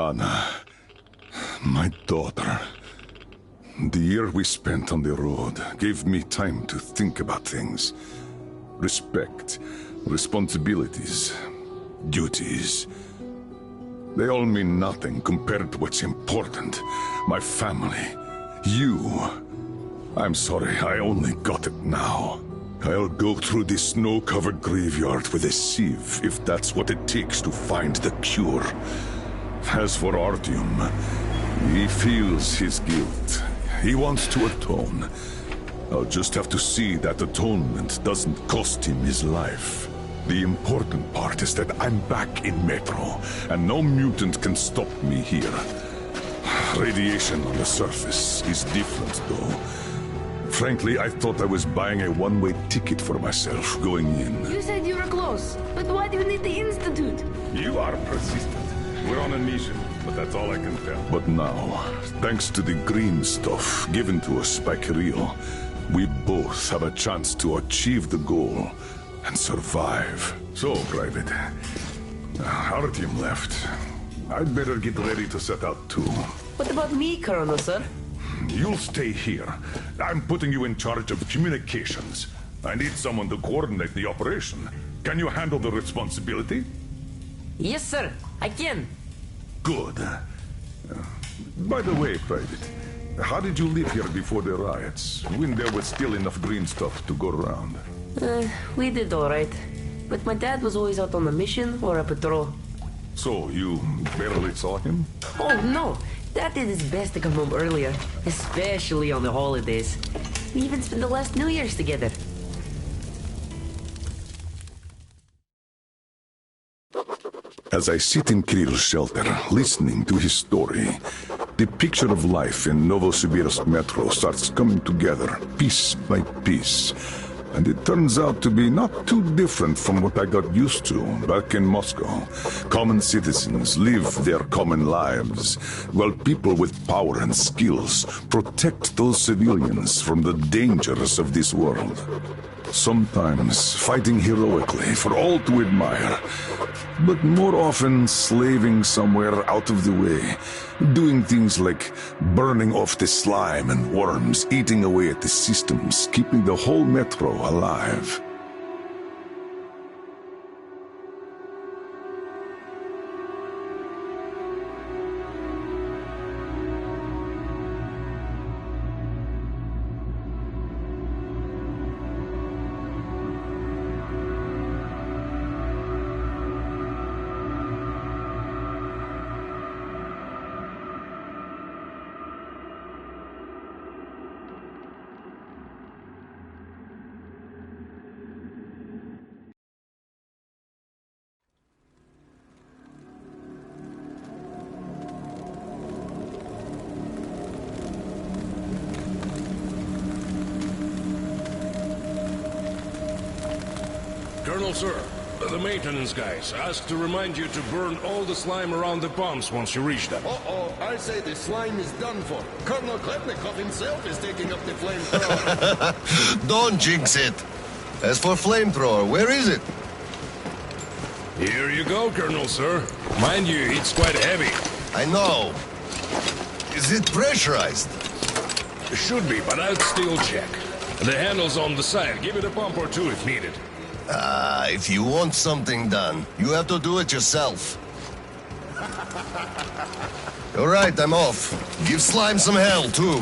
Anna, my daughter. The year we spent on the road gave me time to think about things. Respect, responsibilities, duties. They all mean nothing compared to what's important. My family. You. I'm sorry, I only got it now. I'll go through this snow-covered graveyard with a sieve, if that's what it takes to find the cure. As for Artyom, he feels his guilt. He wants to atone. I'll just have to see that atonement doesn't cost him his life. The important part is that I'm back in Metro, and no mutant can stop me here. Radiation on the surface is different, though. Frankly, I thought I was buying a one-way ticket for myself going in. You said you were close, but why do you need the Institute? You are persistent. We're on a mission, but that's all I can tell. But now, thanks to the green stuff given to us by Kirill, we both have a chance to achieve the goal and survive. So, Private, Artyom left. I'd better get ready to set out too. What about me, Colonel, sir? You'll stay here. I'm putting you in charge of communications. I need someone to coordinate the operation. Can you handle the responsibility? Yes, sir. I can. Good. By the way, Private, how did you live here before the riots, when there was still enough green stuff to go around? We did all right. But my dad was always out on a mission or a patrol. So, you barely saw him? Oh, no. Dad did his best to come home earlier, especially on the holidays. We even spent the last New Year's together. As I sit in Kirill's shelter, listening to his story, the picture of life in Novosibirsk Metro starts coming together, piece by piece. And it turns out to be not too different from what I got used to back in Moscow. Common citizens live their common lives, while people with power and skills protect those civilians from the dangers of this world. Sometimes fighting heroically for all to admire, but more often slaving somewhere out of the way, doing things like burning off the slime and worms, eating away at the systems, keeping the whole metro alive. Colonel, sir, the maintenance guys asked to remind you to burn all the slime around the pumps once you reach them. Uh-oh, I say the slime is done for. Colonel Klepnikov himself is taking up the flamethrower. Don't jinx it. As for flamethrower, where is it? Here you go, Colonel, sir. Mind you, it's quite heavy. I know. Is it pressurized? Should be, but I'll still check. The handle's on the side. Give it a pump or two if needed. If you want something done, you have to do it yourself. All right, I'm off. Give slime some hell, too.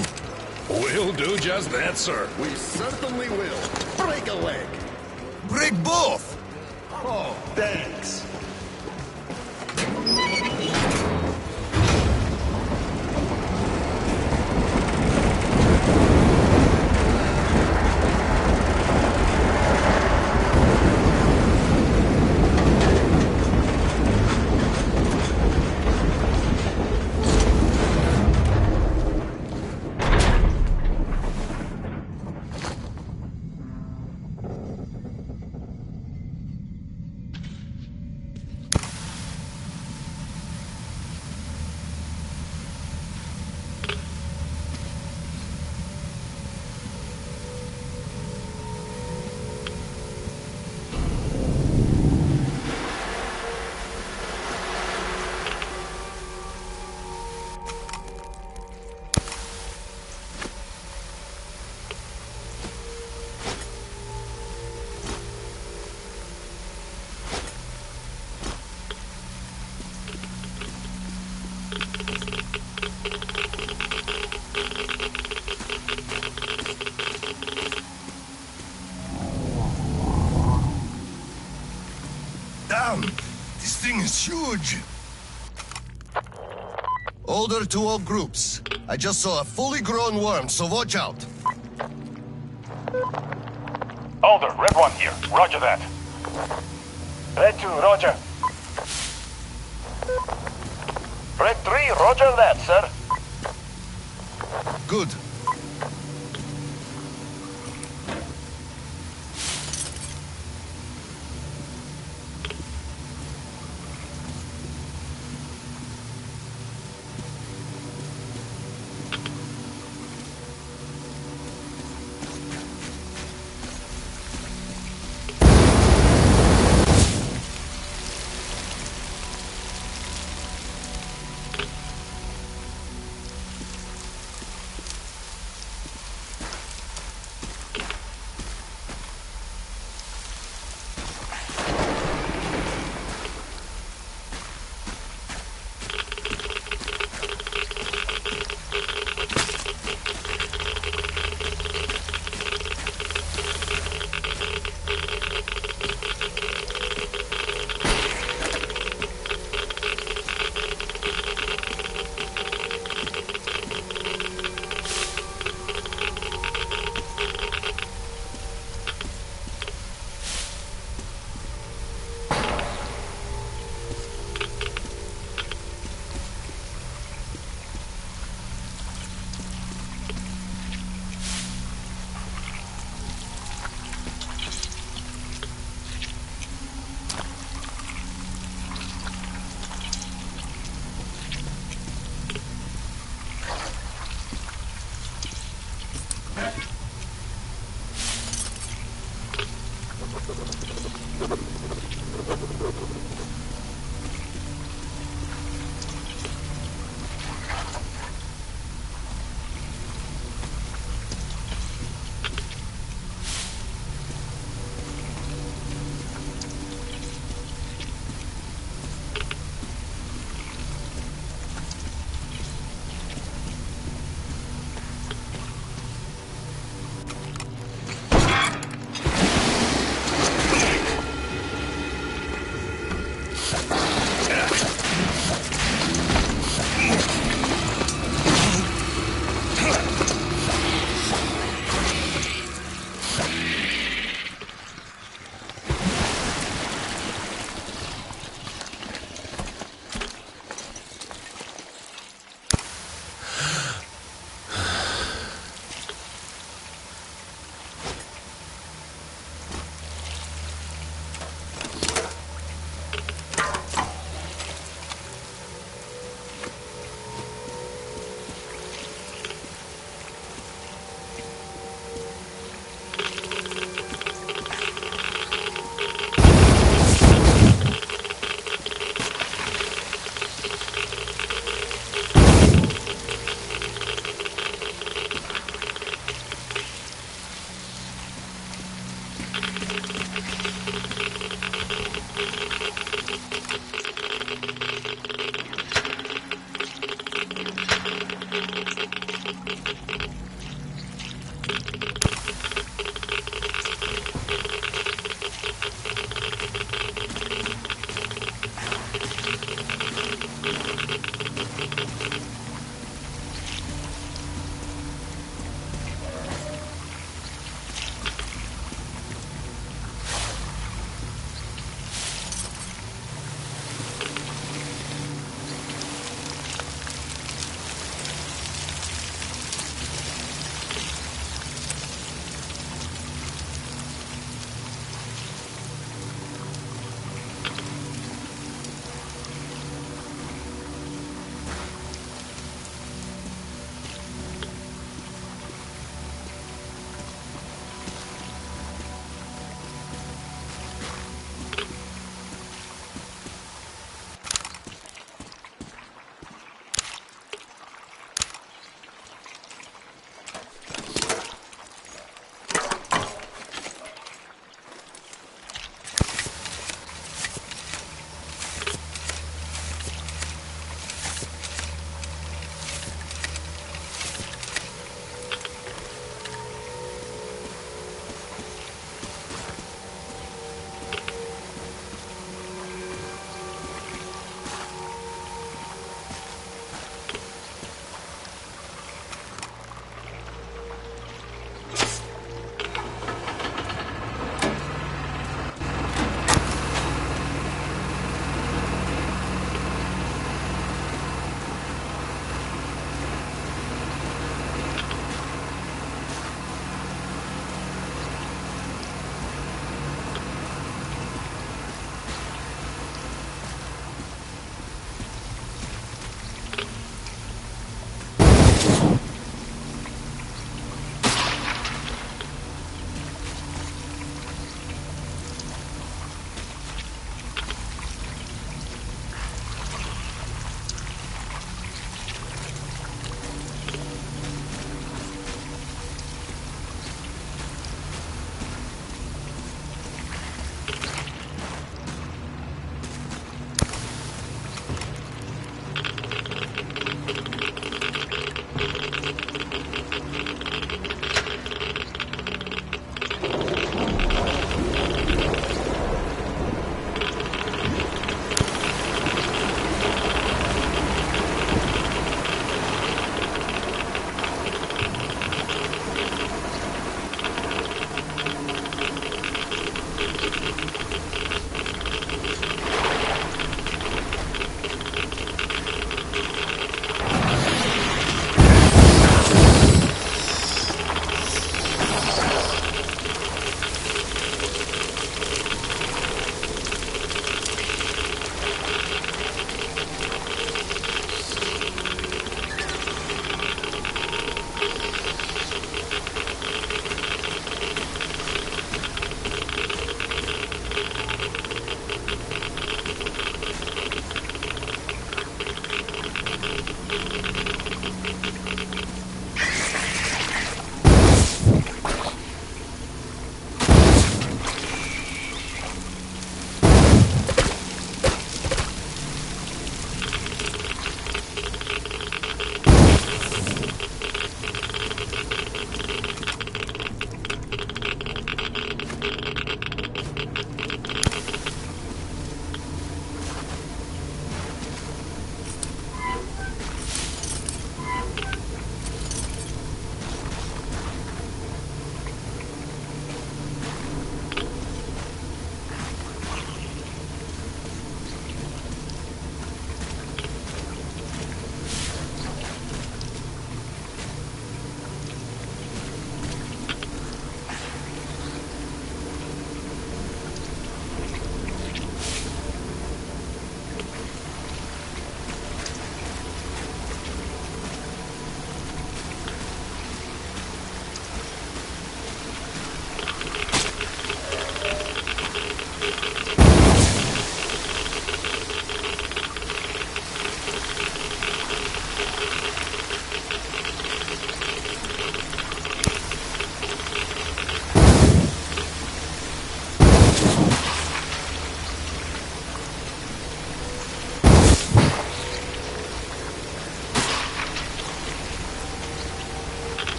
We'll do just that, sir. We certainly will. Break a leg. Break both! Oh, thanks. Damn! This thing is huge! Order to all groups. I just saw a fully grown worm, so watch out. Alder, Red 1 here. Roger that. Red 2, roger. Red 3, roger that, sir. Good.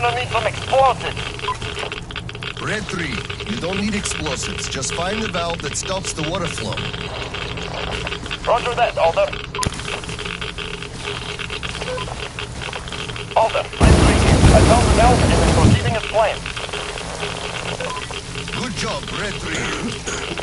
gonna need some explosives. Red 3, you don't need explosives. Just find the valve that stops the water flow. Roger that, Alder. Alder, Red 3 here. I found the valve and it's proceeding as planned. Good job, Red 3.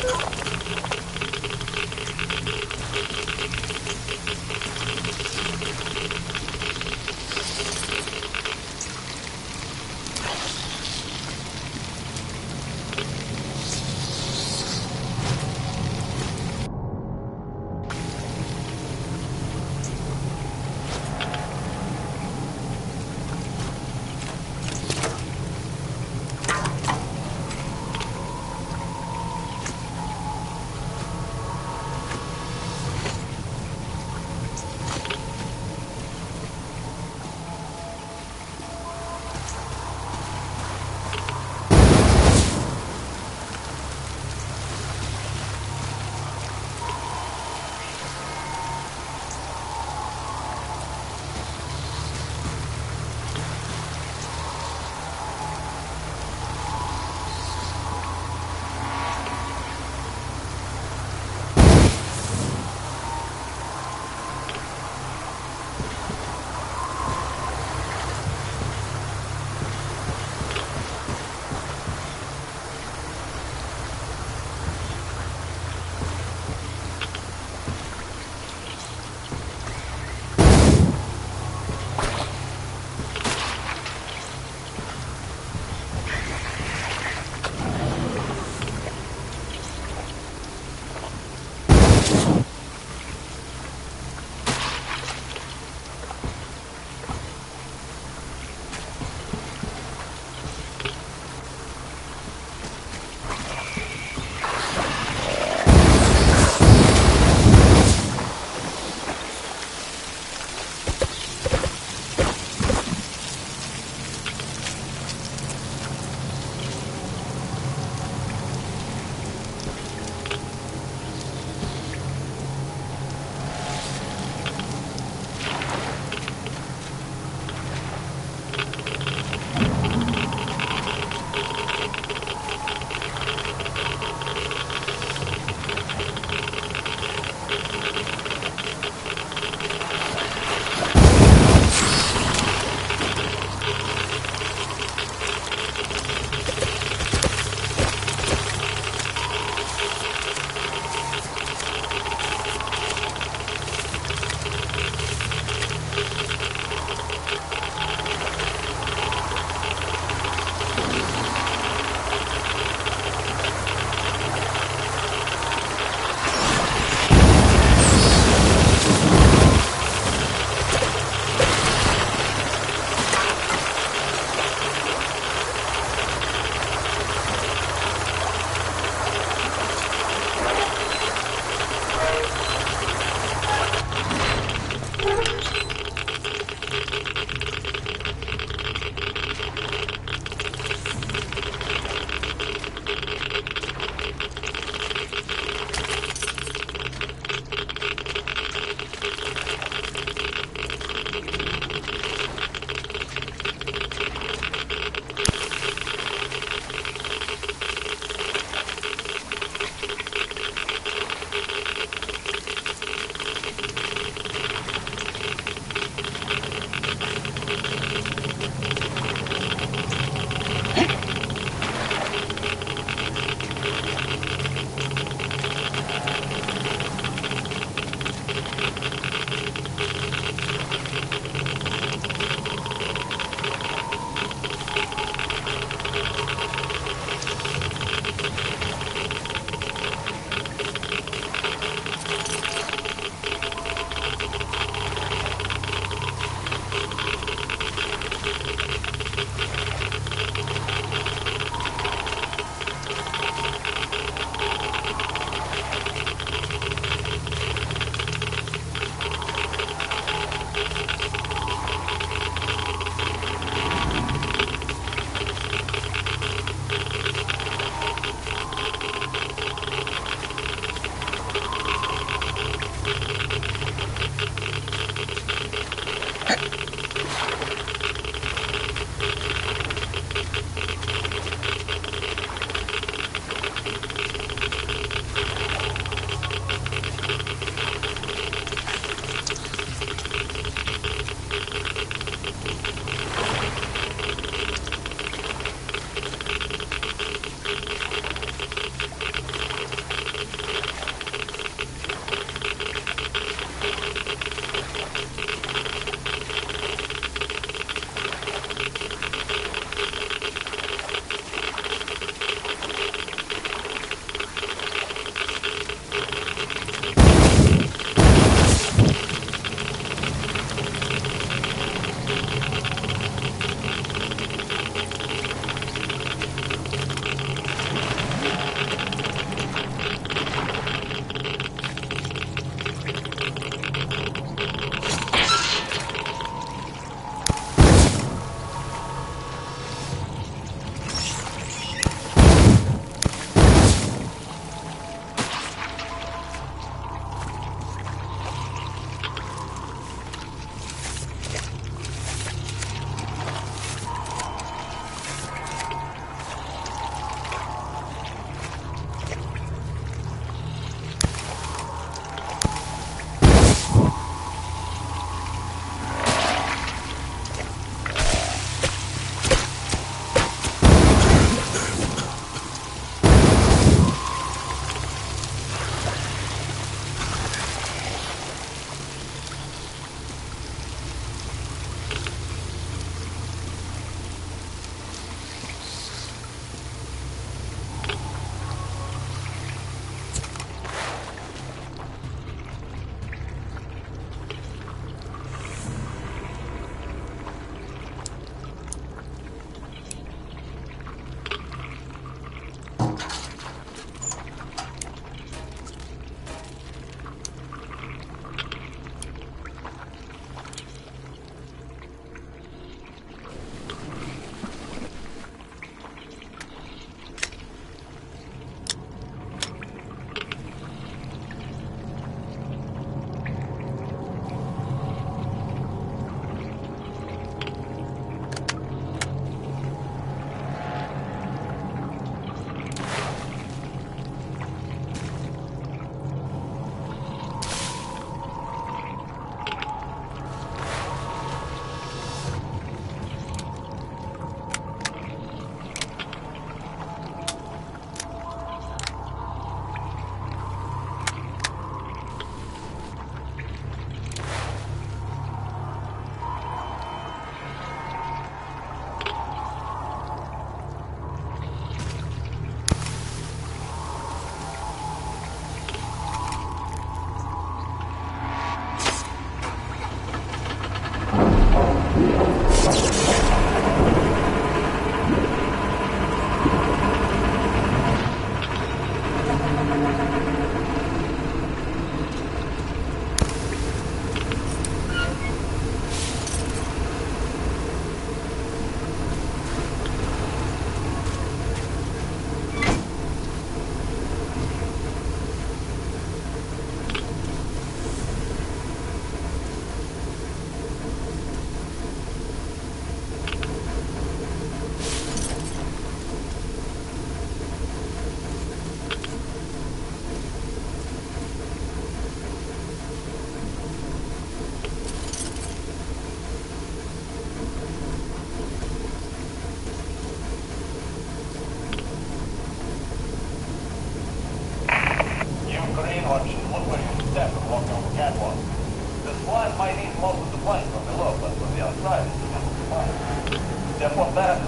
Step on that.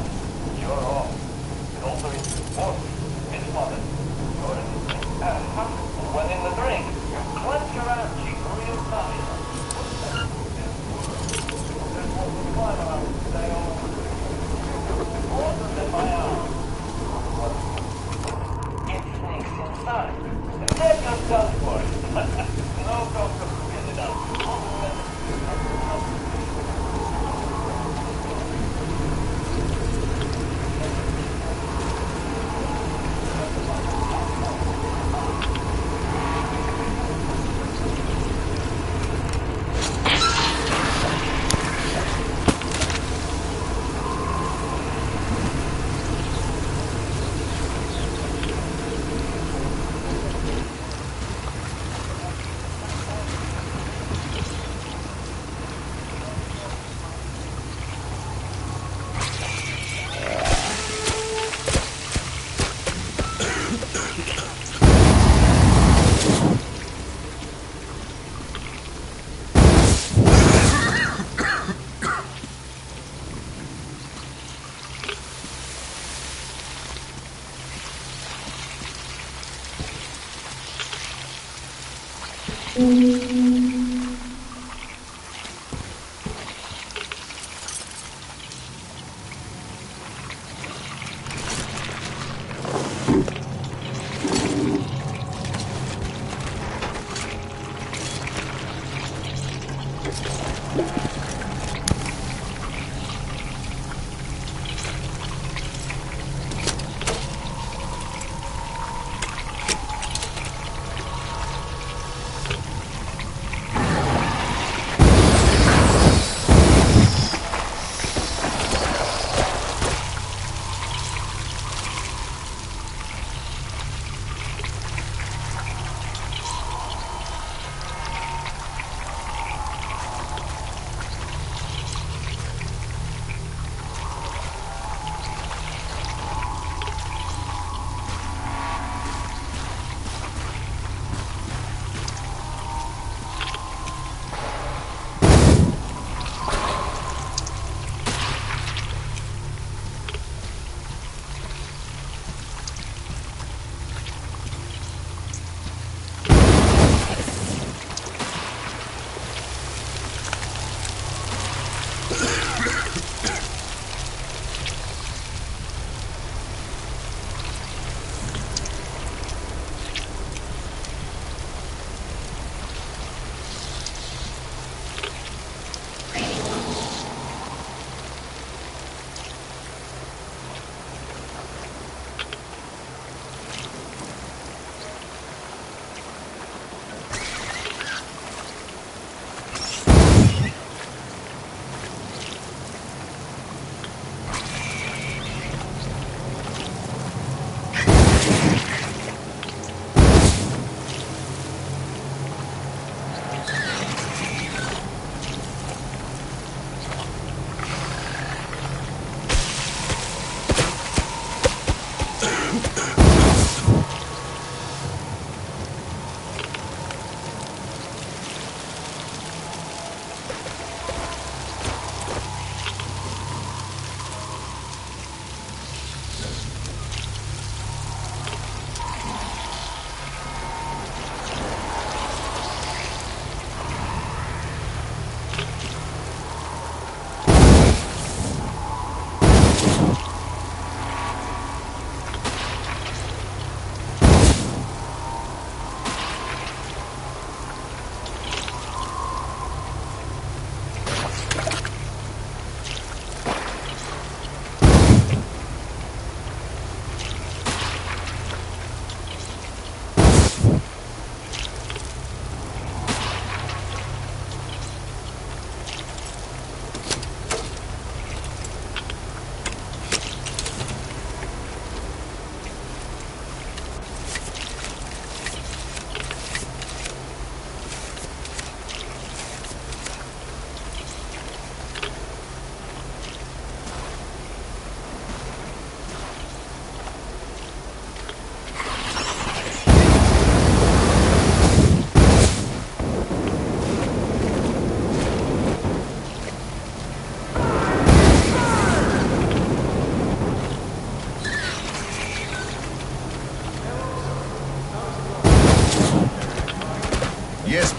You're off. It also is important. Miss Mother. You're in the drink. When in the drink, you clench your ass cheek real tight. There's more to climb around. Stay on. Closer than my arm. It sneaks inside. And then you're done for it. No doctor can get it out.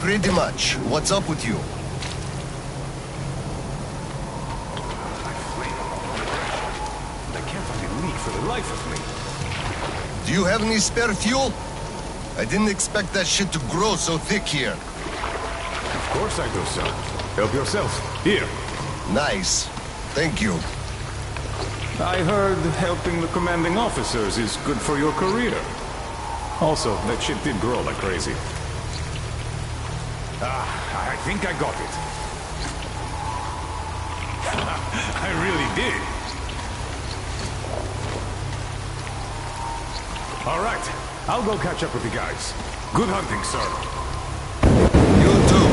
Pretty much. What's up with you? I can't find a leak for the life of me. Do you have any spare fuel? I didn't expect that shit to grow so thick here. Of course I do, sir. Help yourself. Here. Nice. Thank you. I heard helping the commanding officers is good for your career. Also, that shit did grow like crazy. I think I got it. I really did. All right, I'll go catch up with the guys. Good hunting, sir. You too.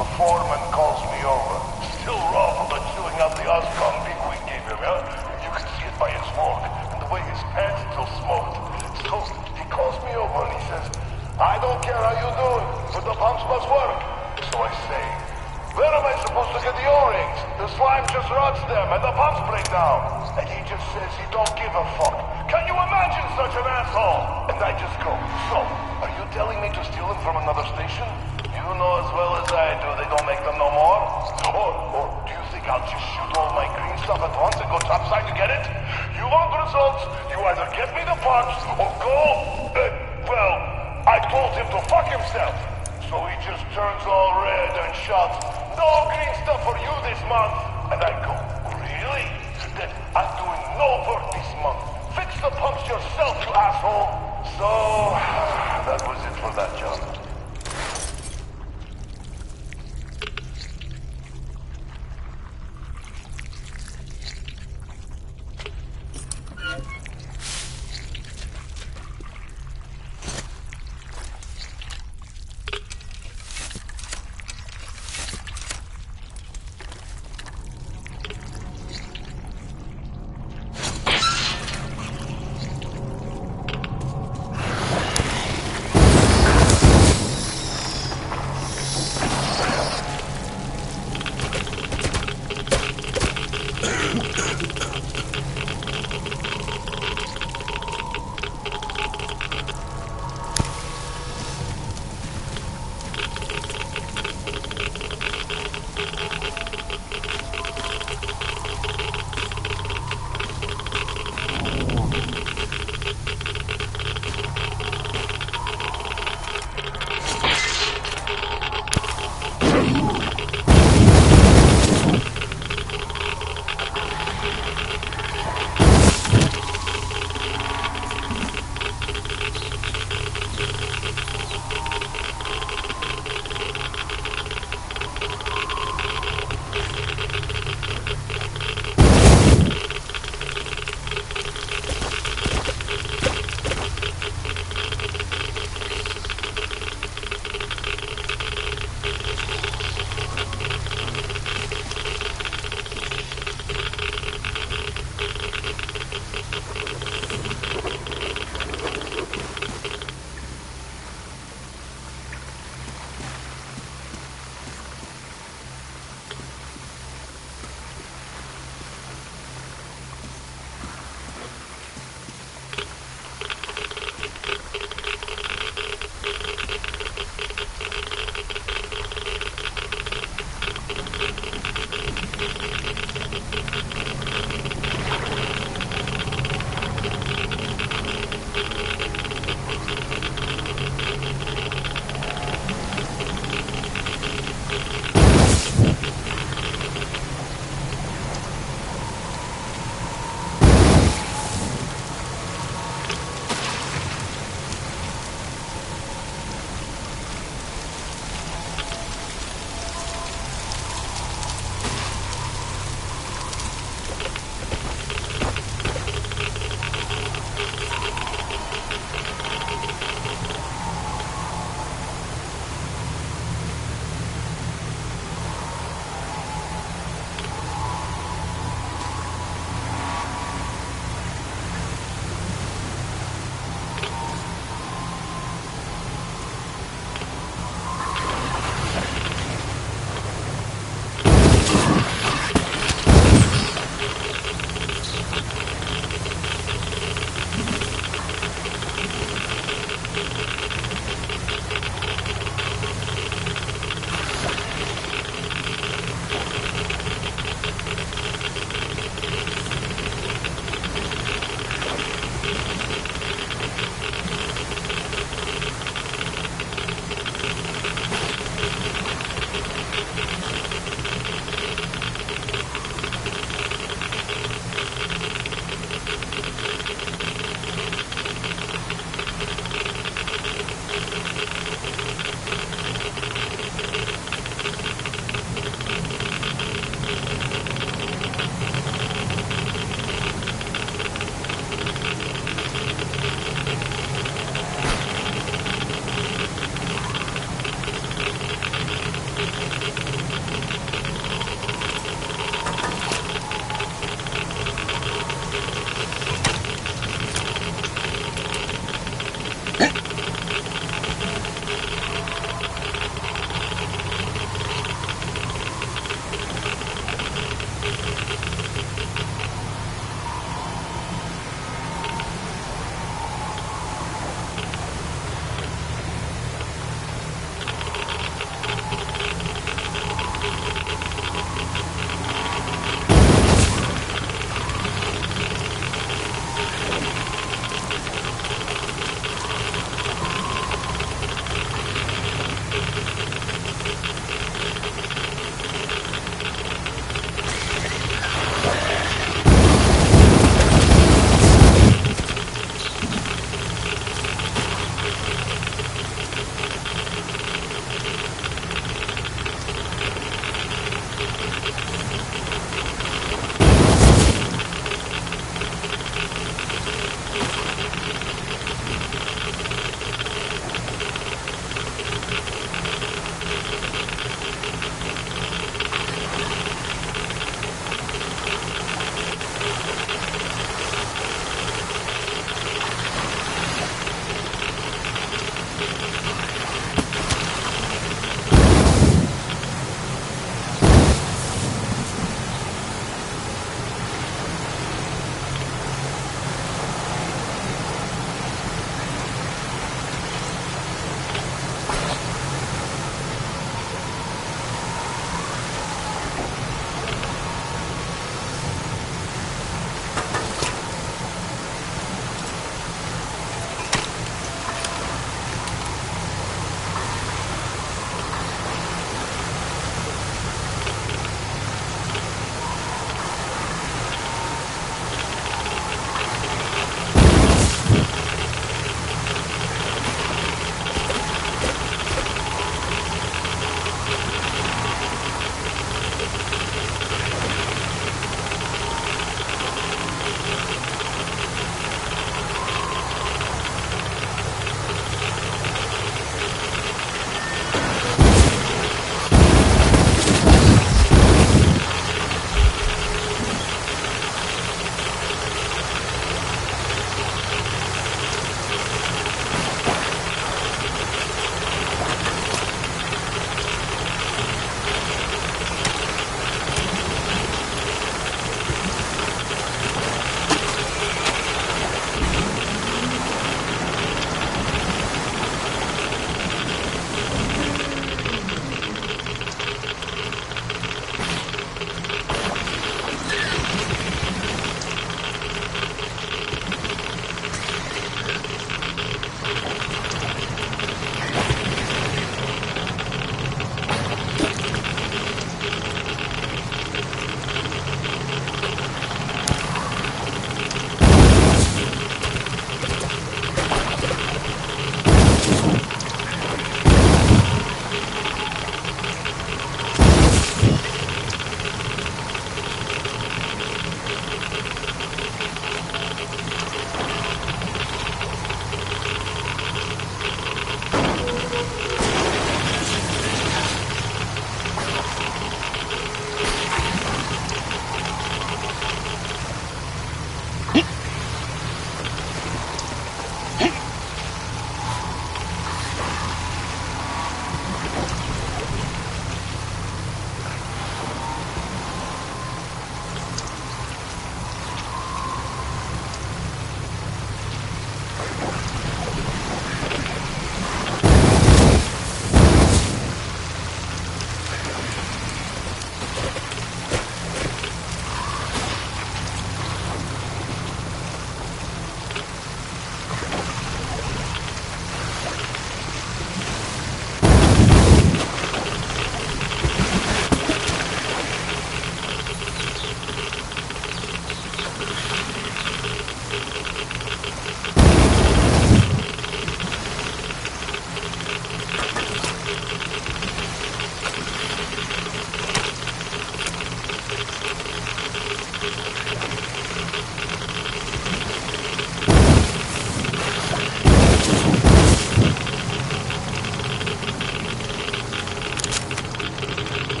The foreman calls me over. Still raw from the chewing out the Oscom bigwig gave him, huh? You can see it by his walk, and the way his pants still smoked. So he calls me over and he says, I don't care how you're doing, but the pumps must work. So I say, where am I supposed to get the O-rings? The slime just rots them and the pumps break down. And he just says he don't give a fuck. Can you imagine such an asshole? And I just go, so, are you telling me to steal them from another station? You know as well as I do they don't make them no more? Or do you think I'll just shoot all my green stuff at once and go topside to get it? You want results? You either get me the parts or go... well, I told him to fuck himself. So he just turns all red and shouts, no green stuff for you this month. And I go, really? Then I'm doing no work this month. Fix the pumps yourself, you asshole. So, that was it for that job.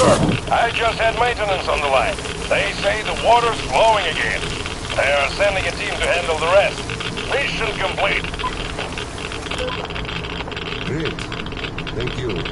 I just had maintenance on the line. They say the water's flowing again. They are sending a team to handle the rest. Mission complete. Great. Thank you.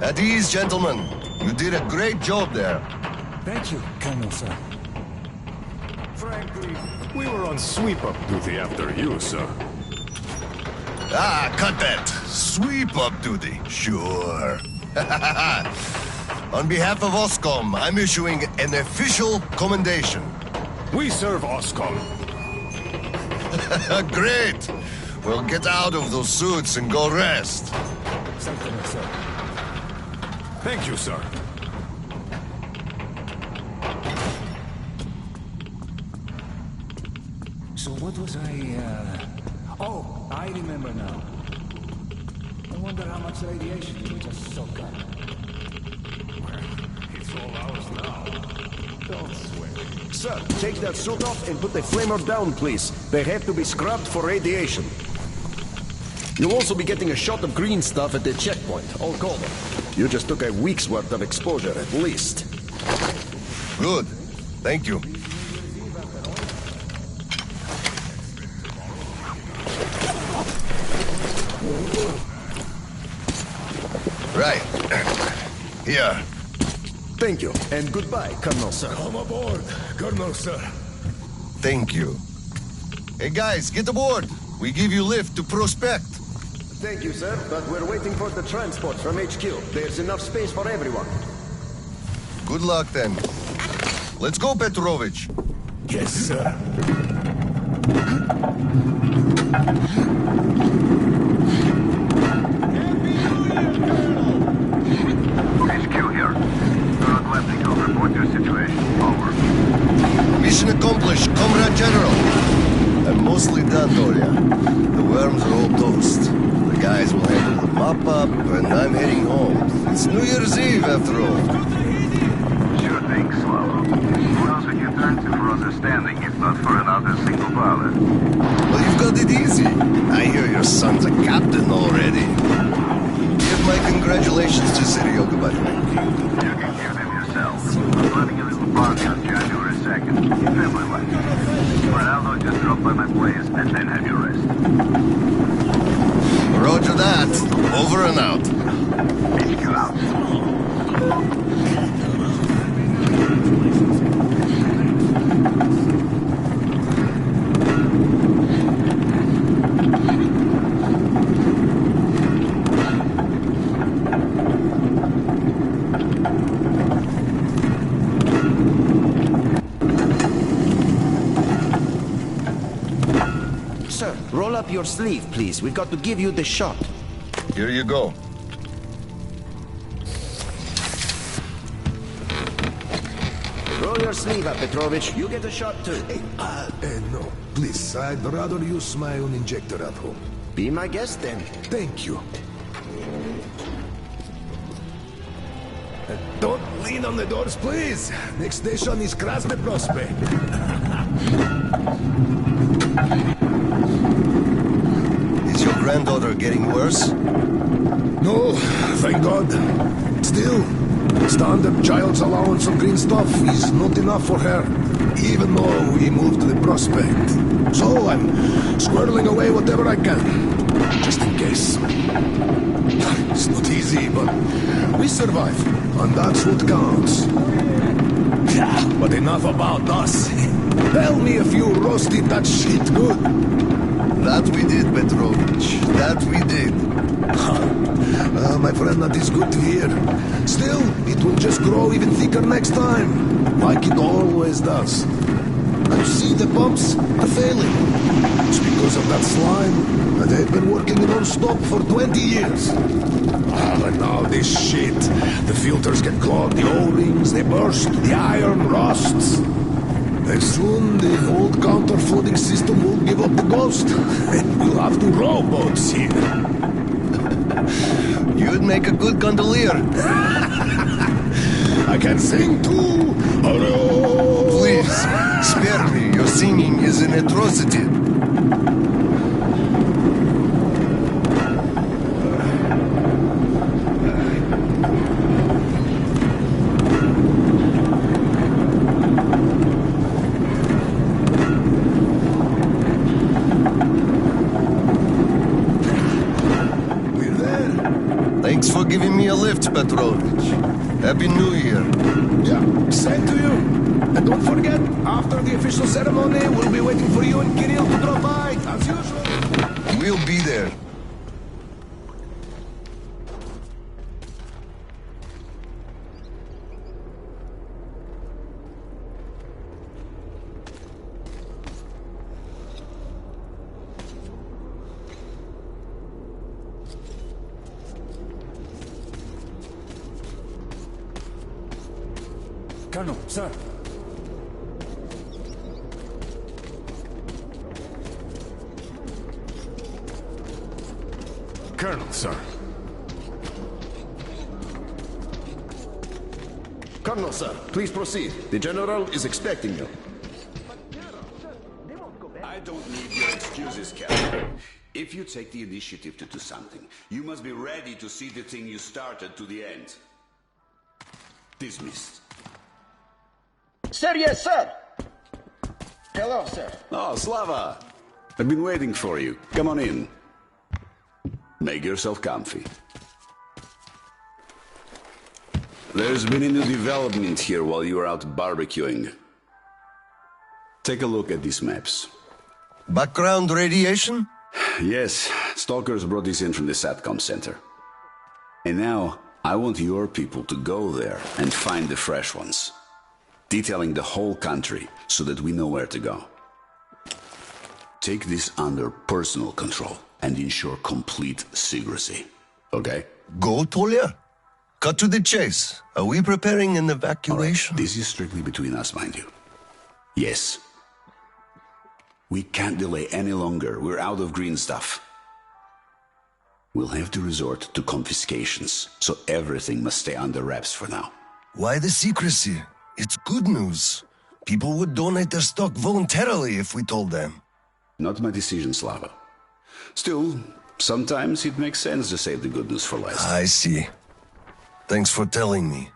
At ease, gentlemen. You did a great job there. Thank you, Colonel, sir. Frankly, we were on sweep-up duty after you, sir. Ah, cut that. Sweep-up duty. Sure. On behalf of OSCOM, I'm issuing an official commendation. We serve OSCOM. Great. Well, get out of those suits and go rest. Certainly, sir. Thank you, sir. So what was Oh, I remember now. I wonder how much radiation you just soak up. Well, it's all ours now. Don't sweat. Sir, take that suit off and put the flamer down, please. They have to be scrubbed for radiation. You'll also be getting a shot of green stuff at the checkpoint. I'll call them. You just took a week's worth of exposure, at least. Good. Thank you. Right. Here. Thank you, and goodbye, Colonel, sir. Come aboard, Colonel, sir. Thank you. Hey, guys, get aboard. We give you lift to Prospect. Thank you, sir, but we're waiting for the transport from HQ. There's enough space for everyone. Good luck, then. Let's go, Petrovich. Yes, sir. HQ here. Not landing. I'll report your situation. Over. Mission accomplished, Comrade General. I'm mostly done, Doria. The worms are all toast. The guys will handle the mop-up, and I'm heading home. It's New Year's Eve, after all. Sure thing, Swallow. Who else would you turn to for understanding if not for another single pilot? Well, you've got it easy. I hear your son's a captain already. Give my congratulations to Seryoga, by the way. You can give them yourself. I'm planning a little party on January 2nd. Family life. For now, though, just drop by my place and then have your rest. Roger that. Over and out. HQ out. Sir, roll up your sleeve, please. We've got to give you the shot. Here you go. Roll your sleeve up, Petrovich. You get a shot, too. No. Please, I'd rather use my own injector at home. Be my guest, then. Thank you. Don't lean on the doors, please. Next station is Krasny Prospect. Is your granddaughter getting worse? No, thank God. Still, standard child's allowance of green stuff is not enough for her, even though we moved to the Prospect. So I'm squirreling away whatever I can, just in case. It's not easy, but we survive, and that's what counts. But enough about us. Tell me if you roasted that shit good. That we did, Petrovich. That we did. My friend, that is good to hear. Still, it will just grow even thicker next time. Like it always does. You see the pumps? They're failing. It's because of that slime. They've been working non-stop for 20 years. And now this shit. The filters get clogged, the O-rings, they burst, the iron rusts. And soon the old counter-flooding system will give up the ghost. And we'll have to row boats here. You'd make a good gondolier. I can sing too. Please, spare me. Your singing is an atrocity. Thanks for giving me a lift, Petrovich. Happy New Year. Yeah, same to you. And don't forget, after the official ceremony, we'll be waiting for you and Kirill to drop by, as usual. We'll be there. Colonel, sir. Colonel, sir. Colonel, sir, please proceed. The General is expecting you. I don't need your excuses, Captain. If you take the initiative to do something, you must be ready to see the thing you started to the end. Dismissed. Sir, yes, sir. Hello, sir. Oh, Slava! I've been waiting for you. Come on in. Make yourself comfy. There's been a new development here while you were out barbecuing. Take a look at these maps. Background radiation? Yes, stalkers brought this in from the SATCOM center. And now, I want your people to go there and find the fresh ones. Detailing the whole country so that we know where to go. Take this under personal control and ensure complete secrecy. Okay? Go, Tolia? Cut to the chase. Are we preparing an evacuation? Right. This is strictly between us, mind you. Yes. We can't delay any longer. We're out of green stuff. We'll have to resort to confiscations, so everything must stay under wraps for now. Why the secrecy? It's good news. People would donate their stock voluntarily if we told them. Not my decision, Slava. Still, sometimes it makes sense to save the good news for last. I see. Thanks for telling me.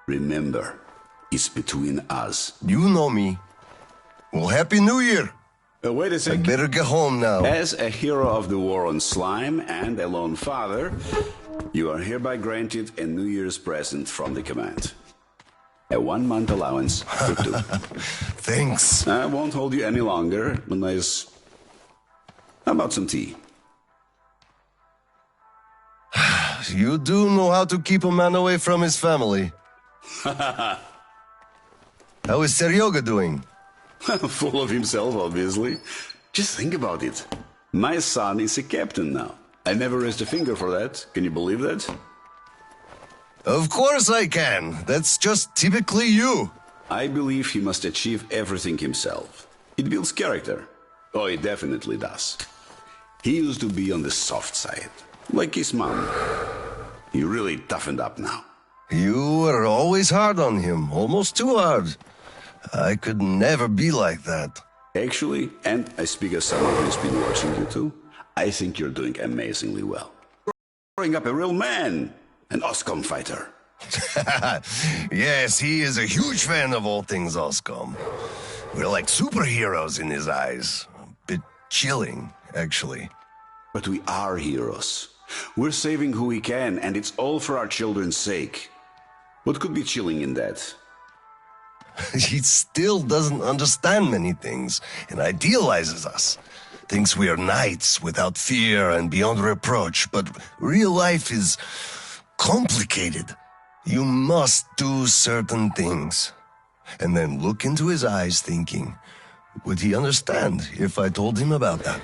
Remember, it's between us. You know me. Well, Happy New Year! Wait a I second. better get home now. As a hero of the war on slime and a lone father, you are hereby granted a New Year's present from the command. A 1-month allowance for 2. Thanks. I won't hold you any longer unless... How about some tea? You do know how to keep a man away from his family. How is Seryoga doing? Full of himself, obviously. Just think about it. My son is a captain now. I never raised a finger for that. Can you believe that? Of course I can. That's just typically you. I believe he must achieve everything himself. It builds character. Oh, it definitely does. He used to be on the soft side, like his mom. He really toughened up now. You were always hard on him, almost too hard. I could never be like that. Actually, and I speak as someone who's been watching you too, I think you're doing amazingly well. Growing up a real man, an OSCOM fighter. Yes, he is a huge fan of all things OSCOM. We're like superheroes in his eyes. A bit chilling, actually. But we are heroes. We're saving who we can, and it's all for our children's sake. What could be chilling in that? He still doesn't understand many things and idealizes us. Thinks we are knights without fear and beyond reproach, but real life is complicated. You must do certain things. And then look into his eyes thinking, would he understand if I told him about that?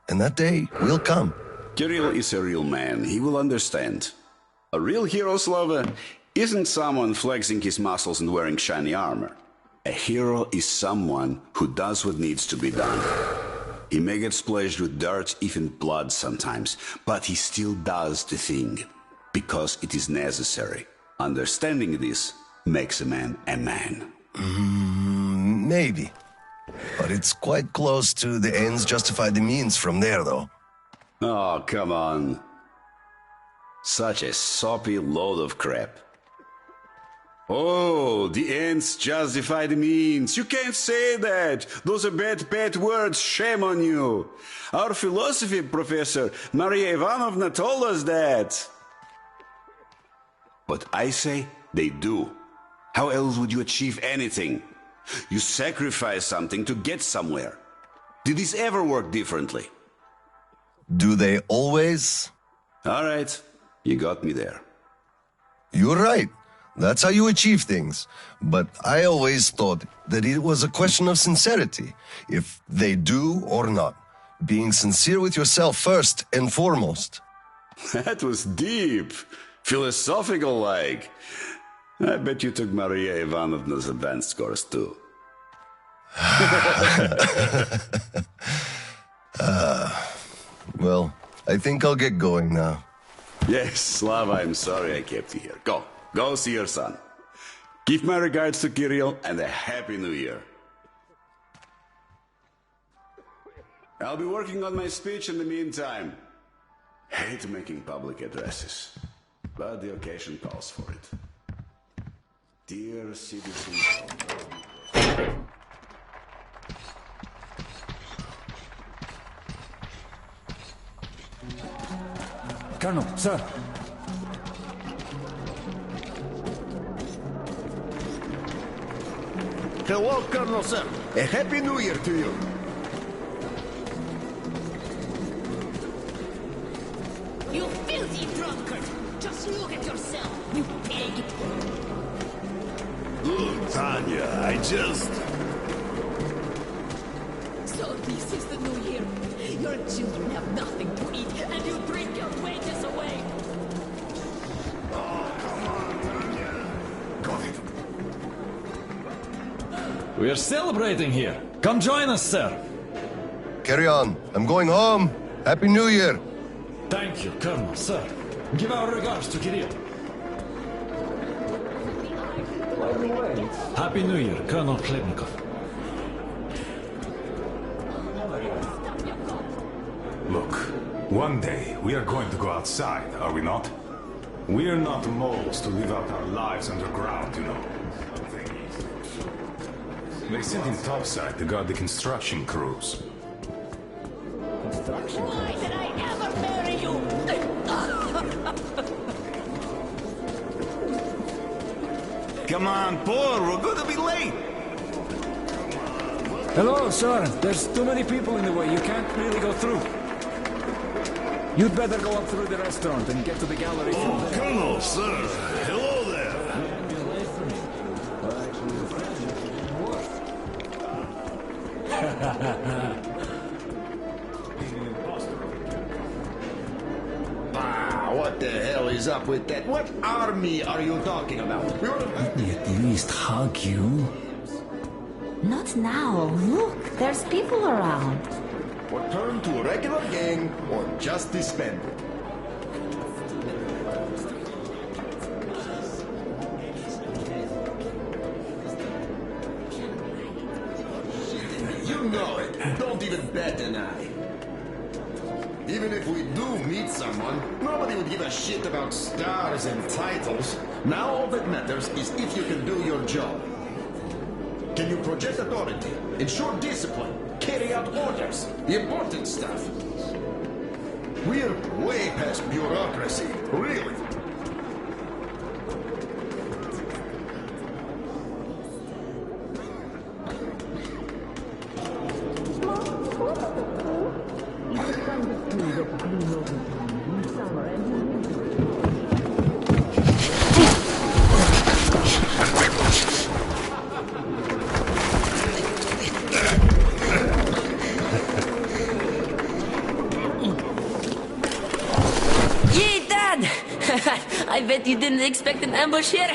And that day will come. Kirill is a real man. He will understand. A real hero, Slava, isn't someone flexing his muscles and wearing shiny armor. A hero is someone who does what needs to be done. He may get splashed with dirt, even blood sometimes, but he still does the thing, because it is necessary. Understanding this makes a man a man. Maybe. But it's quite close to the ends justify the means from there, though. Oh, come on. Such a soppy load of crap. Oh, the ends justify the means. You can't say that. Those are bad words. Shame on you. Our philosophy professor, Maria Ivanovna, told us that. But I say they do. How else would you achieve anything? You sacrifice something to get somewhere. Did this ever work differently? Do they always? All right, you got me there. You're right. That's how you achieve things. But I always thought that it was a question of sincerity, if they do or not. Being sincere with yourself first and foremost. That was deep. Philosophical-like. I bet you took Maria Ivanovna's advanced course too. Well, I think I'll get going now. Yes, Slava, I'm sorry I kept you here. Go see your son. Give my regards to Kirill and a Happy New Year. I'll be working on my speech in the meantime. Hate making public addresses, but the occasion calls for it. Dear citizens of... Colonel, sir. Hello, Colonel, sir. A Happy New Year to you. You filthy drunkard! Just look at yourself, you pig! Look, Tanya, I just... So this is the new year. Your children have nothing to eat, and you drink your wages away. Oh, come on, Tanya. Got it. We are celebrating here. Come join us, sir. Carry on. I'm going home. Happy New Year. Thank you, Colonel, sir. Give our regards to Kirill. Happy New Year, Colonel Klebnikov. Look, one day we are going to go outside, are we not? We are not moles to live out our lives underground, you know. They sent in topside to guard the construction crews. Why did I ever marry you? Come on, Paul, we're gonna be late. Hello, sir. There's too many people in the way. You can't really go through. You'd better go up through the restaurant and get to the gallery from there. Colonel, sir. Hello there. What the hell is up with that? What army are you talking about? Let me at least hug you. Not now. Look, there's people around. Return to a regular gang or just disband it. You know it. Don't even bat an eye. Even if we do meet someone, nobody would give a shit about stars and titles. Now all that matters is if you can do your job. Can you project authority, ensure discipline, carry out orders, the important stuff? We're way past bureaucracy, really. bet you didn't expect an ambush here.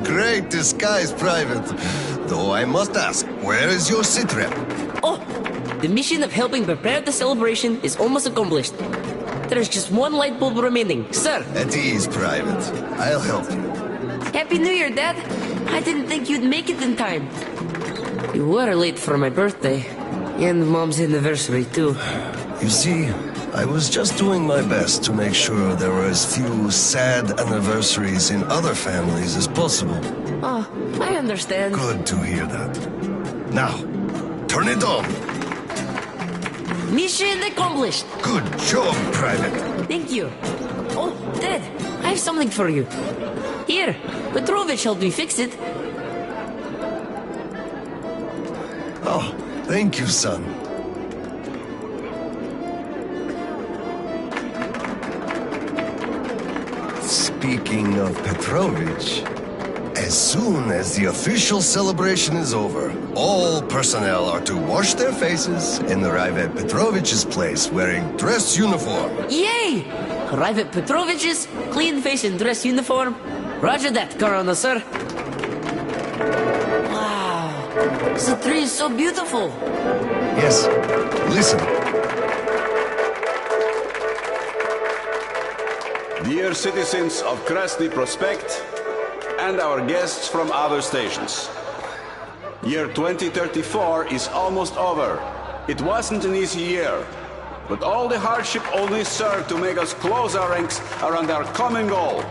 Great disguise, Private. Though I must ask, where is your sitrep? Oh, the mission of helping prepare the celebration is almost accomplished. There's just one light bulb remaining, sir. At ease, Private. I'll help you. Happy New Year, Dad. I didn't think you'd make it in time. You were late for my birthday. And Mom's anniversary, too. You see, I was just doing my best to make sure there were as few sad anniversaries in other families as possible. Oh, I understand. Good to hear that. Now, turn it on. Mission accomplished. Good job, Private. Thank you. Oh, Dad, I have something for you. Here, Petrovich helped me fix it. Oh, thank you, son. Speaking of Petrovich, as soon as the official celebration is over, all personnel are to wash their faces and arrive at Petrovich's place wearing dress uniform. Yay! Arrive at Petrovich's, clean face and dress uniform. Roger that, Corona, sir. Wow, the tree is so beautiful. Yes, listen. Dear citizens of Krasny Prospect and our guests from other stations. Year 2034 is almost over. It wasn't an easy year, but all the hardship only served to make us close our ranks around our common goal.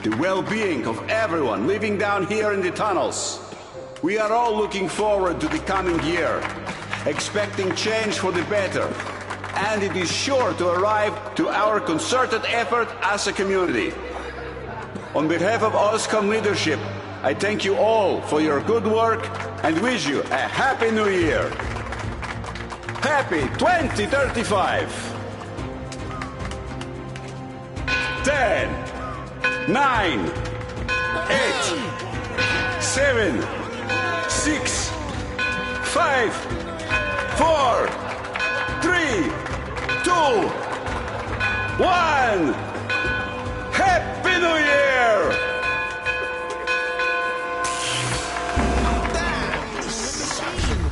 The well-being of everyone living down here in the tunnels. We are all looking forward to the coming year, expecting change for the better, and it is sure to arrive to our concerted effort as a community. On behalf of OSCOM leadership, I thank you all for your good work and wish you a Happy New Year. Happy 2035! 10, 9, 8, 7, 6, 5, 4, 3, 2, 1. Happy New Year!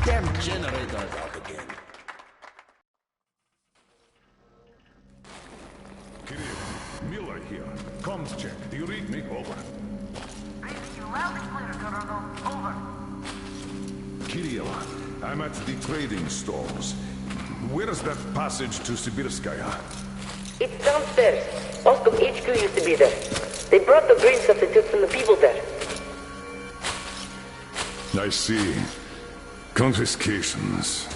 Damn generator out again. Kirill, Miller here. Comms check. Do you read me? Over. Reading you loud and clear, Colonel. Over. Kirill, I'm at the trading stalls. Where's that passage to Sibirskaya? It's downstairs. Oscom HQ used to be there. They brought the grain substitutes from the people there. I see. Confiscations.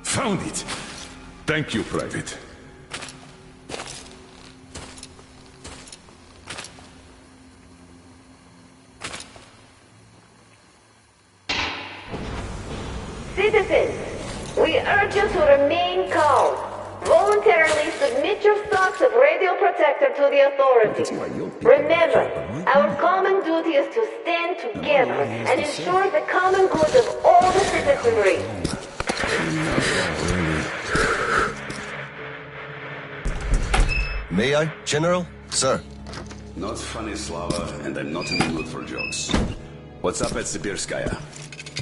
Found it! Thank you, Private. Citizens, we urge you to remain calm. Voluntarily submit your stocks of radio protector to the authorities. Remember, our common duty is to stand together and ensure the common good of all the citizenry. May I, General? Sir. Not funny, Slava, and I'm not in the mood for jokes. What's up at Sibirskaya?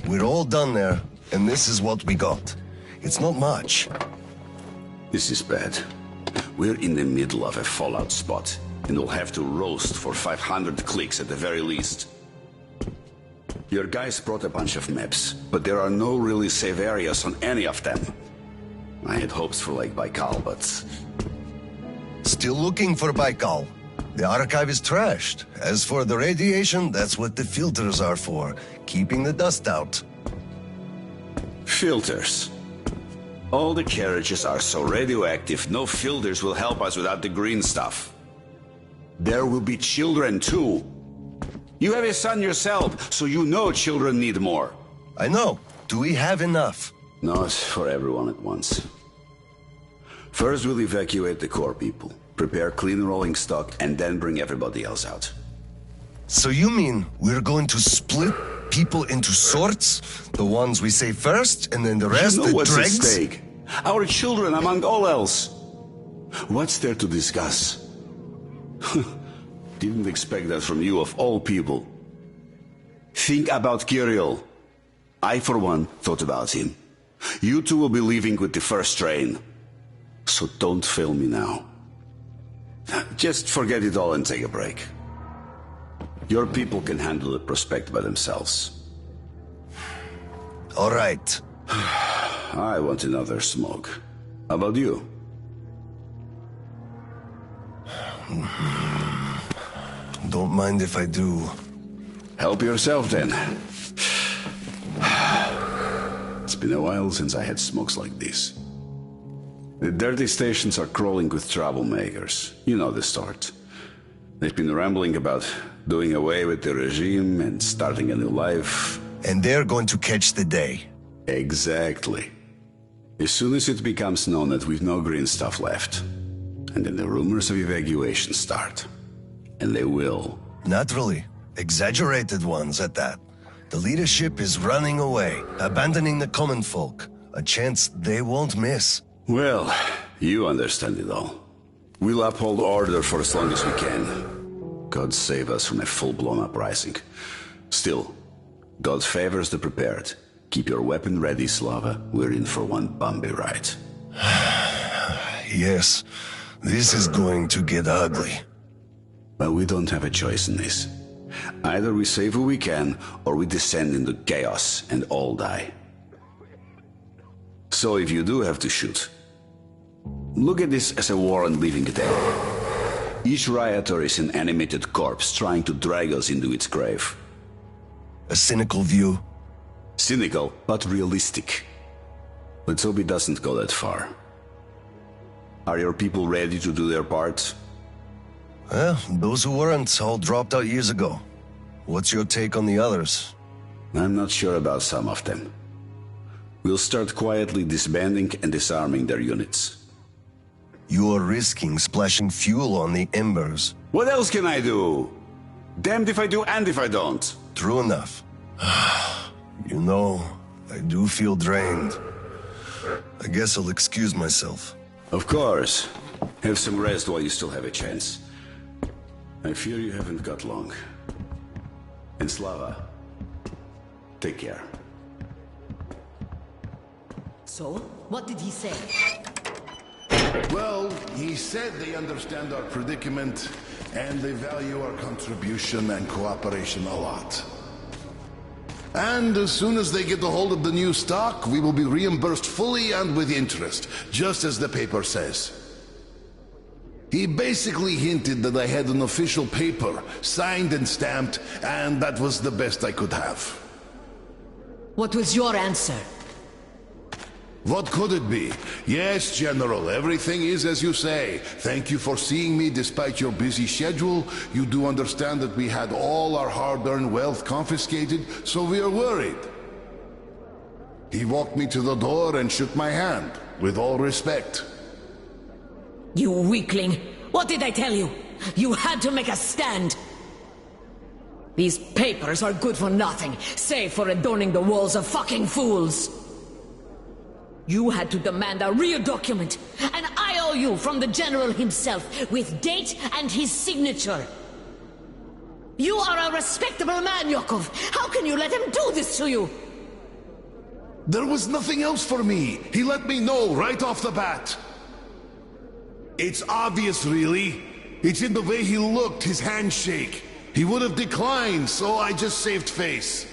We're all done there, and this is what we got. It's not much. This is bad. We're in the middle of a fallout spot, and we'll have to roast for 500 clicks at the very least. Your guys brought a bunch of maps, but there are no really safe areas on any of them. I had hopes for Lake Baikal, but... Still looking for Baikal. The archive is trashed. As for the radiation, that's what the filters are for, keeping the dust out. Filters. All the carriages are so radioactive, no filters will help us without the green stuff. There will be children too. You have a son yourself, so you know children need more. I know. Do we have enough? Not for everyone at once. First we'll evacuate the core people, prepare clean rolling stock, and then bring everybody else out. So you mean we're going to split people into sorts? The ones we say first, and then the rest, you know the what's dregs? at stake? Our children, among all else. What's there to discuss? Didn't expect that from you, of all people. Think about Kirill. I, for one, thought about him. You two will be leaving with the first train. So don't fail me now. Just forget it all and take a break. Your people can handle the prospect by themselves. All right. I want another smoke. How about you? Don't mind if I do. Help yourself, then. It's been a while since I had smokes like this. The dirty stations are crawling with troublemakers. You know the sort. They've been rambling about doing away with the regime and starting a new life. And they're going to catch the day. Exactly. As soon as it becomes known that we've no green stuff left, and then the rumors of evacuation start. And they will. Naturally. Exaggerated ones at that. The leadership is running away, abandoning the common folk. A chance they won't miss. Well, you understand it all. We'll uphold order for as long as we can. God save us from a full-blown uprising. Still, God favors the prepared. Keep your weapon ready, Slava. We're in for one bumpy ride. Yes, this is going to get ugly. But we don't have a choice in this. Either we save who we can, or we descend into chaos and all die. So if you do have to shoot, look at this as a war on living dead. Each rioter is an animated corpse trying to drag us into its grave. A cynical view. Cynical, but realistic. Let's hope it doesn't go that far. Are your people ready to do their part? Well, those who weren't all dropped out years ago. What's your take on the others? I'm not sure about some of them. We'll start quietly disbanding and disarming their units. You are risking splashing fuel on the embers. What else can I do? Damned if I do and if I don't. True enough. You know, I do feel drained. I guess I'll excuse myself. Of course. Have some rest while you still have a chance. I fear you haven't got long. And Slava, take care. So, what did he say? Well, he said they understand our predicament and they value our contribution and cooperation a lot. And as soon as they get a hold of the new stock, we will be reimbursed fully and with interest, just as the paper says. He basically hinted that I had an official paper, signed and stamped, and that was the best I could have. What was your answer? What could it be? Yes, General, everything is as you say. Thank you for seeing me despite your busy schedule. You do understand that we had all our hard-earned wealth confiscated, so we are worried. He walked me to the door and shook my hand, with all respect. You weakling! What did I tell you? You had to make a stand! These papers are good for nothing, save for adorning the walls of fucking fools! You had to demand a real document, an IOU from the General himself, with date and his signature. You are a respectable man, Yakov. How can you let him do this to you? There was nothing else for me. He let me know right off the bat. It's obvious, really. It's in the way he looked, his handshake. He would have declined, so I just saved face.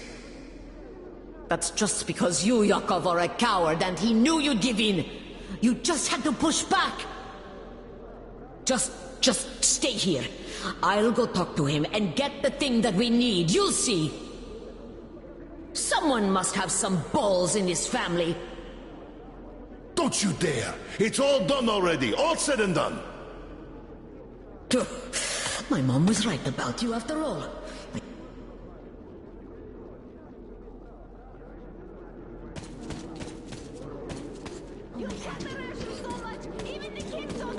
That's just because you, Yakov, are a coward and he knew you'd give in. You just had to push back. Just stay here. I'll go talk to him and get the thing that we need. You'll see. Someone must have some balls in this family. Don't you dare! It's all done already, all said and done. My mom was right about you after all.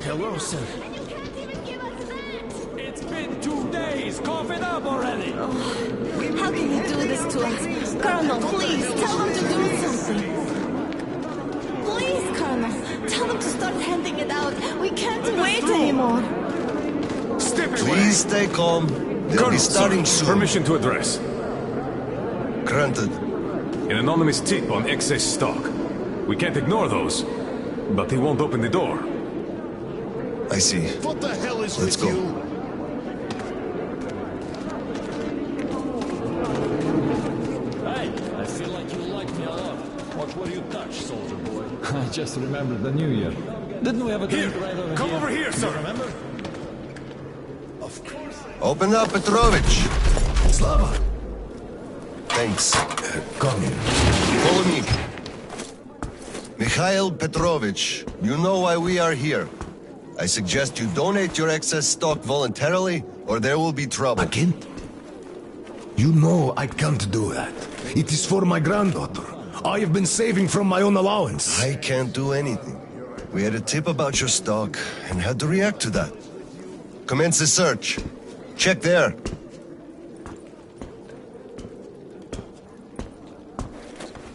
Hello, sir. It's been 2 days. Please, cough it up already! How can you do this to us? Colonel, please, tell them to do something. Please, Colonel, tell them to start handing it out. We can't wait anymore. Please stay calm. They'll be starting soon. Permission to address. Granted. An anonymous tip on excess stock. We can't ignore those, but he won't open the door. I see. What the hell is Let's with go. you? Hey, I feel like you like me a lot. What were you touch, soldier boy? I just remembered the New Year. Didn't we have a drink right over here? Come over here, sir. You remember? Of course. Open up, Petrovich. Slava. Thanks. Come in. Follow me. Mikhail Petrovich, you know why we are here. I suggest you donate your excess stock voluntarily, or there will be trouble. I can't. You know I can't do that. It is for my granddaughter. I have been saving from my own allowance. I can't do anything. We had a tip about your stock and had to react to that. Commence the search. Check there.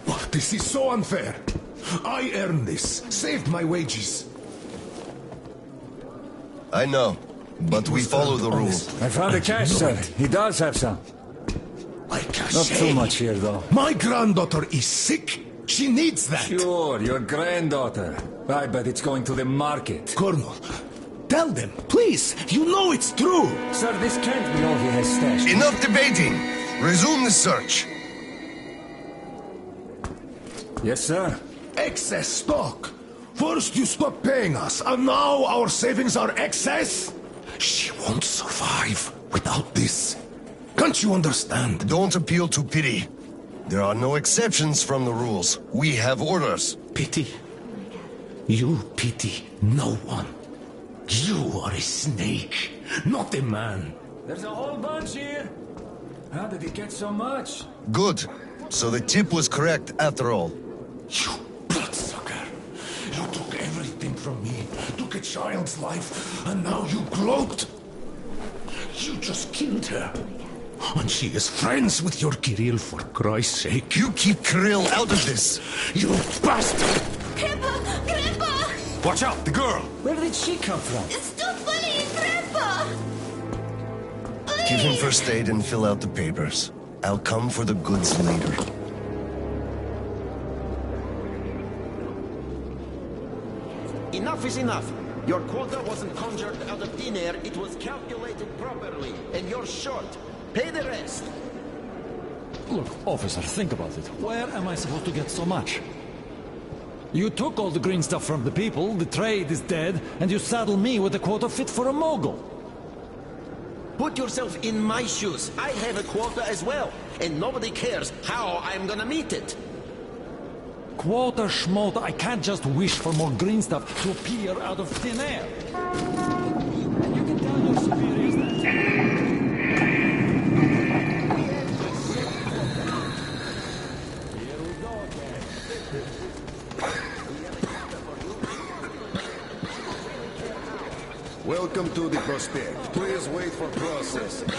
Oh, this is so unfair. I earned this, saved my wages. I know, but we follow the rules. I found the cash, sir. He does have some. Not too much here, though. My granddaughter is sick. She needs that. Sure, your granddaughter. I bet it's going to the market. Colonel, tell them, please. You know it's true. Sir, this can't be all he has stashed. Enough debating. Resume the search. Yes, sir. Excess stock. First you stop paying us, and now our savings are excess? She won't survive without this. Can't you understand? Don't appeal to pity. There are no exceptions from the rules. We have orders. Pity? You pity no one. You are a snake, not a man. There's a whole bunch here. How did he get so much? Good. So the tip was correct after all. You bloodsucker. You took everything from me. Took a child's life, and now you gloat. You just killed her. And she is friends with your Kirill, for Christ's sake. You keep Kirill out of this. You bastard! Grandpa! Grandpa! Watch out, the girl! Where did she come from? Stop bullying Grandpa! Give him first aid and fill out the papers. I'll come for the goods later. Enough is enough. Your quota wasn't conjured out of thin air, it was calculated properly, and you're short. Pay the rest. Look, officer, think about it. Where am I supposed to get so much? You took all the green stuff from the people, the trade is dead, and you saddle me with a quota fit for a mogul. Put yourself in my shoes. I have a quota as well, and nobody cares how I'm gonna meet it. Quota schmota, I can't just wish for more green stuff to appear out of thin air. You can tell your superiors that. Welcome to the prospect. Please wait for processing.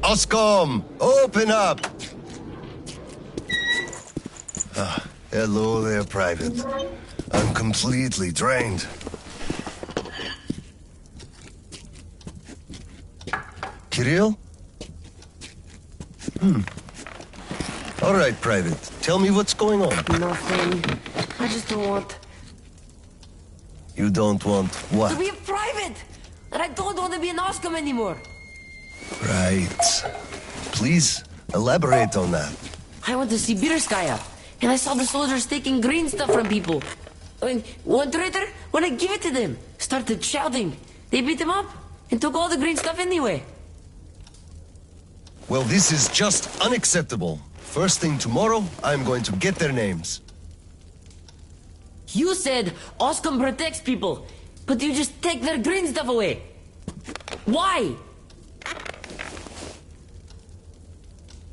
Oscom, open up! Hello there, Private. I'm completely drained. Kirill? All right, Private. Tell me what's going on. Nothing. I just don't want... You don't want what? to be a private! And I don't want to be an Oscom anymore! Right. Please, elaborate on that. I went to Sibirskaya, and I saw the soldiers taking green stuff from people. I mean, one traitor, when I give it to them, started shouting. They beat him up, and took all the green stuff anyway. Well, this is just unacceptable. First thing tomorrow, I'm going to get their names. You said Oscom protects people. But you just take their green stuff away. Why?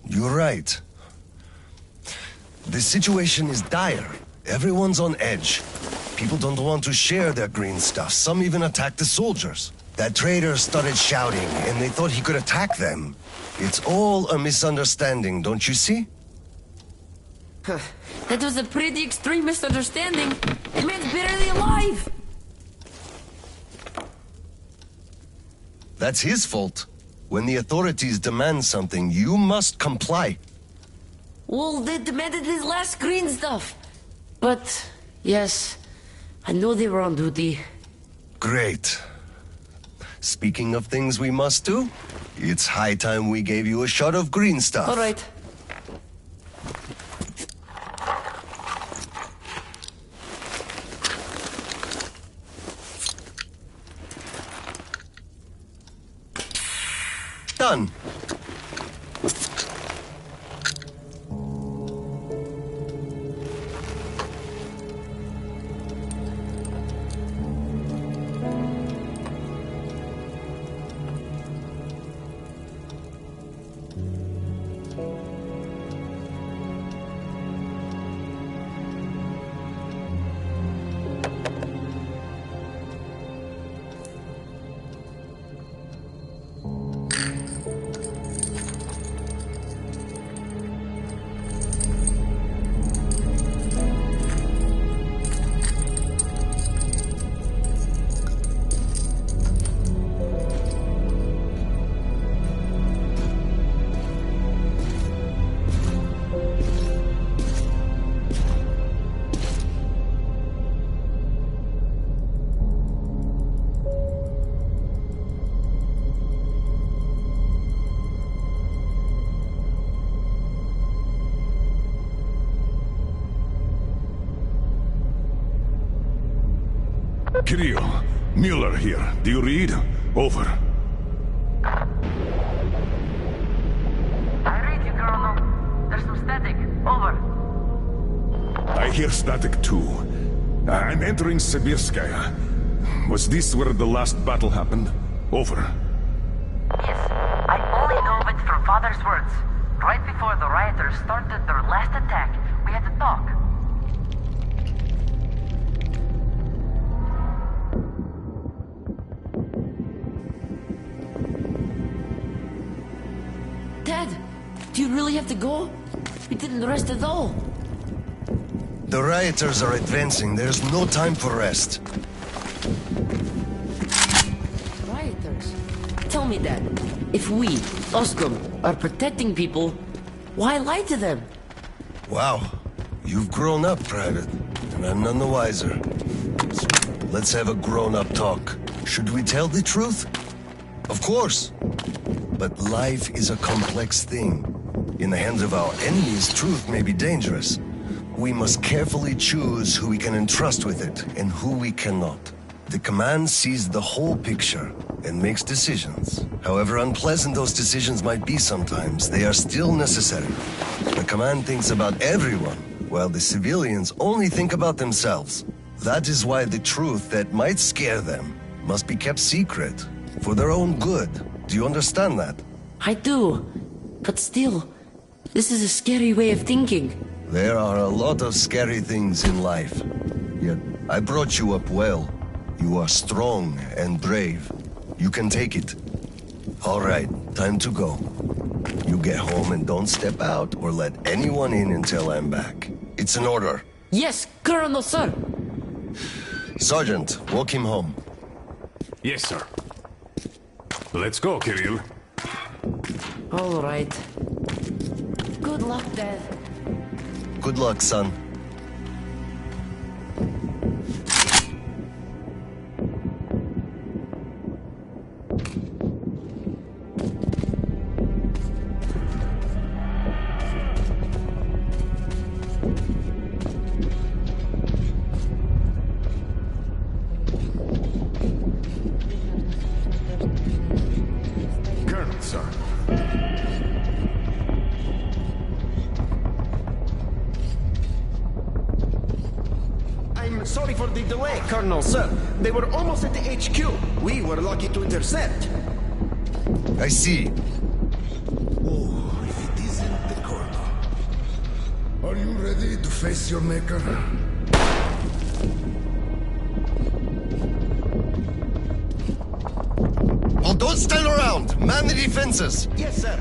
You're right. The situation is dire. Everyone's on edge. People don't want to share their green stuff. Some even attack the soldiers. That traitor started shouting, and they thought he could attack them. It's all a misunderstanding, don't you see? That was a pretty extreme misunderstanding. The man's barely alive. That's his fault. When the authorities demand something, you must comply. Well, they demanded his last green stuff. But, yes, I know they were on duty. Great. Speaking of things we must do, it's high time we gave you a shot of green stuff. All right. Done. Kirill, Mueller here. Do you read? Over. I read you, Colonel. There's some static. Over. I hear static too. I'm entering Sibirskaya. Was this where the last battle happened? Over. Yes, I only know of it from Father's words. Right before the rioters started their last attack, we had to talk. Dad, do you really have to go? We didn't rest at all. The rioters are advancing. There's no time for rest. Rioters? Tell me, Dad. If we, Oscom, are protecting people, why lie to them? Wow. You've grown up, Private. And I'm none the wiser. Let's have a grown-up talk. Should we tell the truth? Of course. But life is a complex thing. In the hands of our enemies, truth may be dangerous. We must carefully choose who we can entrust with it and who we cannot. The command sees the whole picture and makes decisions. However unpleasant those decisions might be sometimes, they are still necessary. The command thinks about everyone, while the civilians only think about themselves. That is why the truth that might scare them must be kept secret, for their own good. Do you understand that? I do. But still, this is a scary way of thinking. There are a lot of scary things in life. Yet, I brought you up well. You are strong and brave. You can take it. All right, time to go. You get home and don't step out or let anyone in until I'm back. It's an order. Yes, Colonel, sir. Sergeant, walk him home. Yes, sir. Let's go, Kirill. All right. Good luck, Dad. Good luck, son. Colonel, sir. delay, Colonel, sir. They were almost at the HQ. We were lucky to intercept. I see. Oh, if it isn't the Colonel. Are you ready to face your maker? Well, don't stand around. Man the defenses. Yes, sir.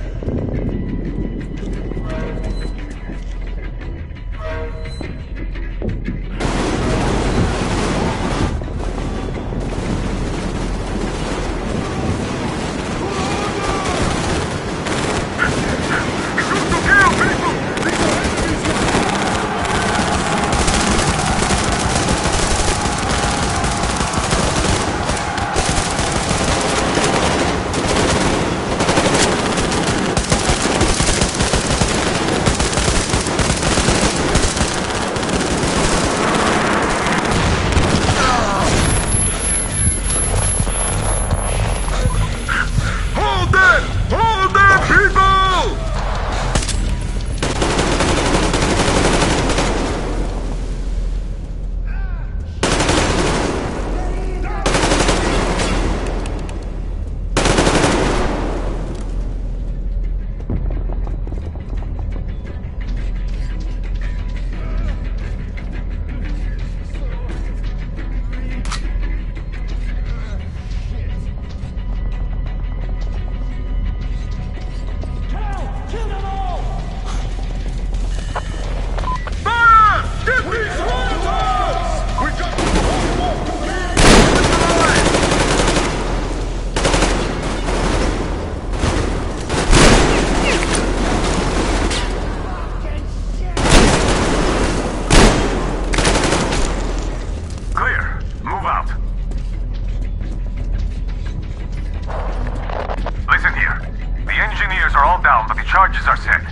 Charges are set.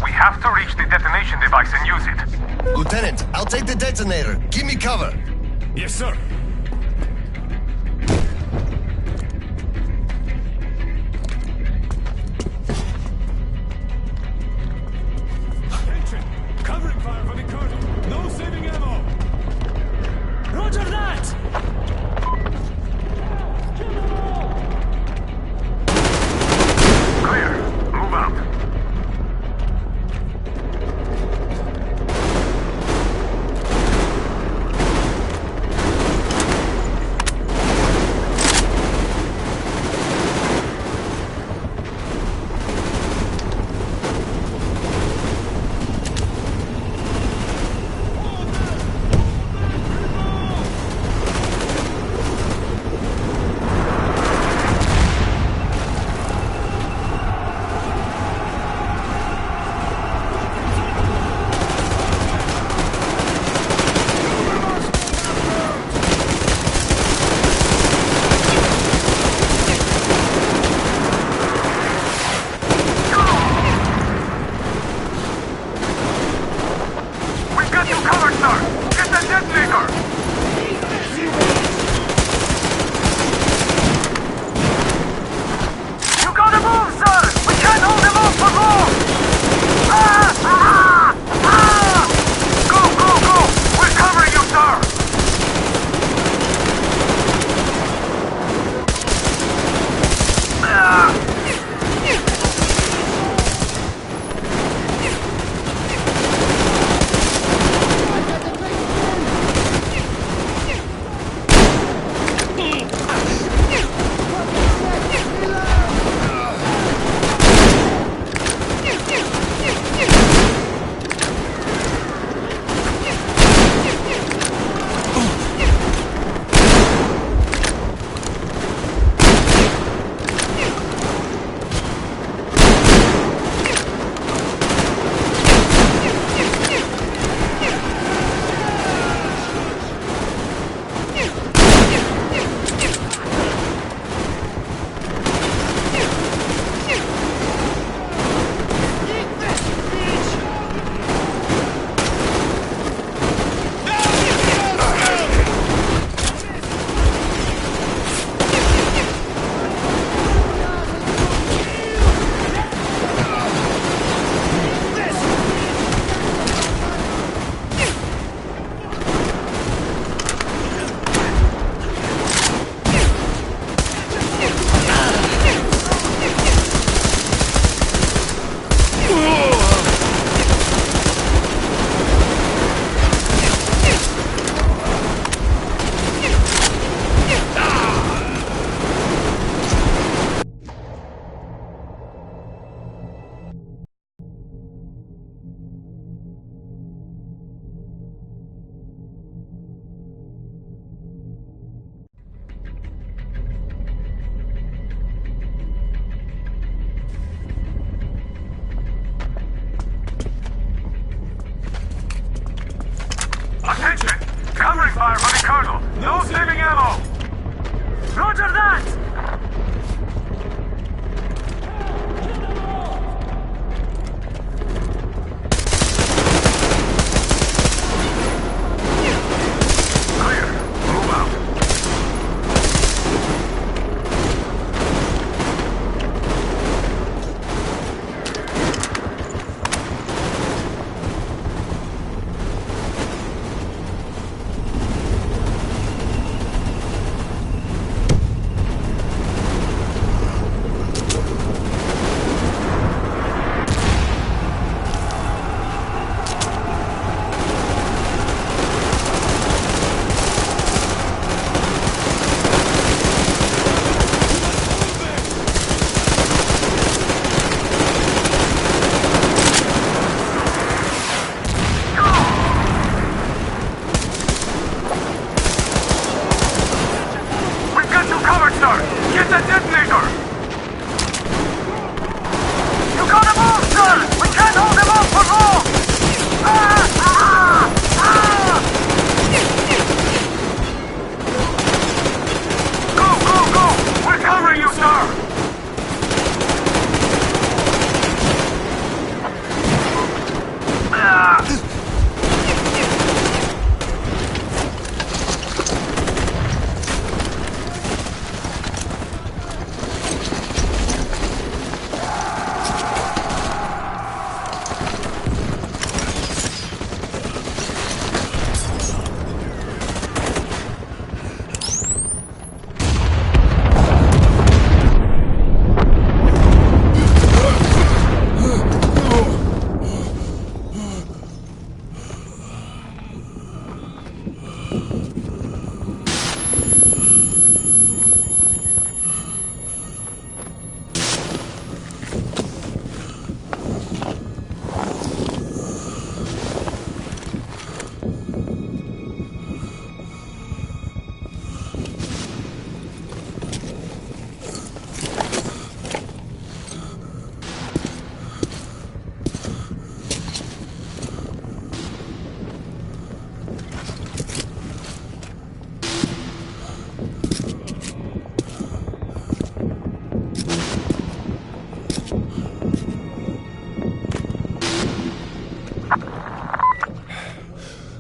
We have to reach the detonation device and use it. Lieutenant, I'll take the detonator. Give me cover. Yes, sir. Attention! Covering fire for the Colonel. No saving ammo. Roger that! Clear. Move out.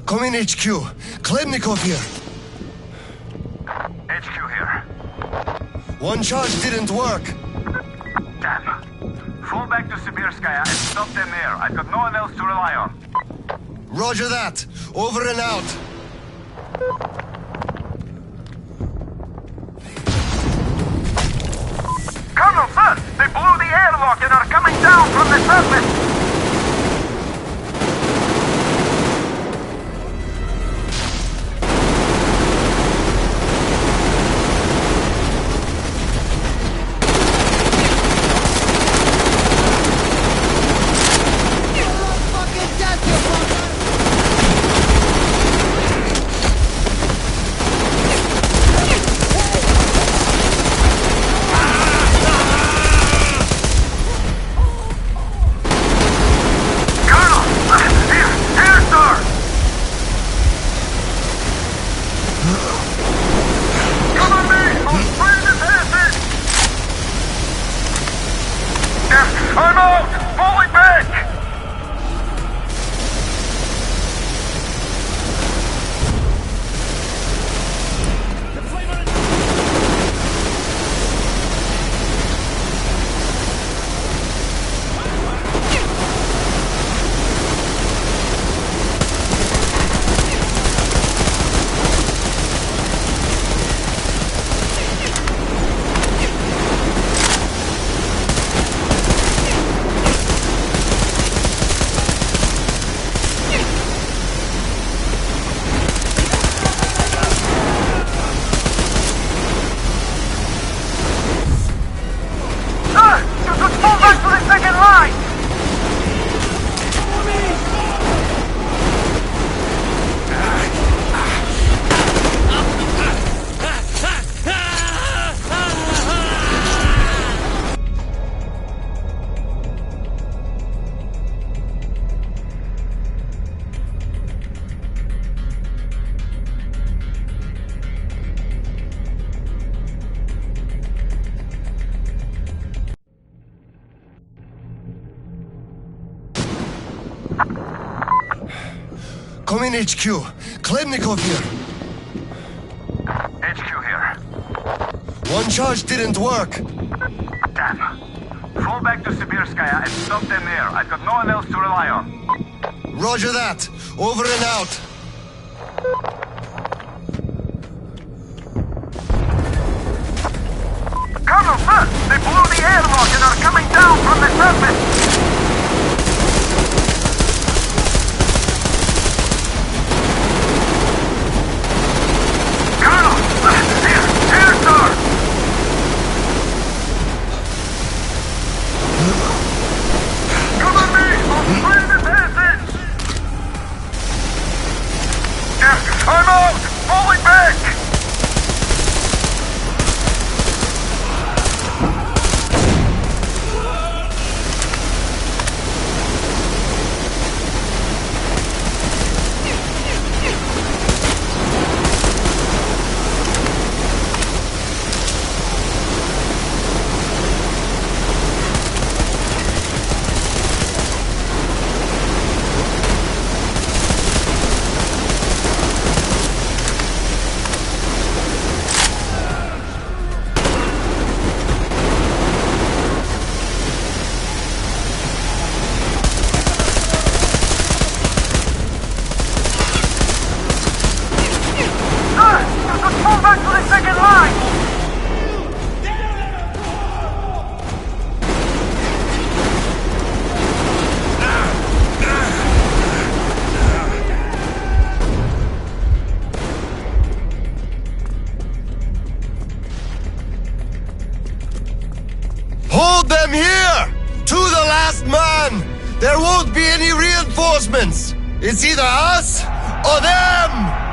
Come in, HQ. Khlebnikov here. HQ here. One charge didn't work. Damn. Fall back to Sibirskaya and stop them there. I've got no one else to rely on. Roger that. Over and out. Colonel, sir! They blew the airlock and are coming down from the surface! I'm out! Falling back! Come in, HQ. Khlebnikov here. HQ here. One charge didn't work. Damn. Fall back to Sibirskaya and stop them there. I've got no one else to rely on. Roger that. Over and out. Colonel, sir! They blew the airlock and are coming down from the surface! I'm out! Falling back! Hold them here! To the last man! There won't be any reinforcements! It's either us or them!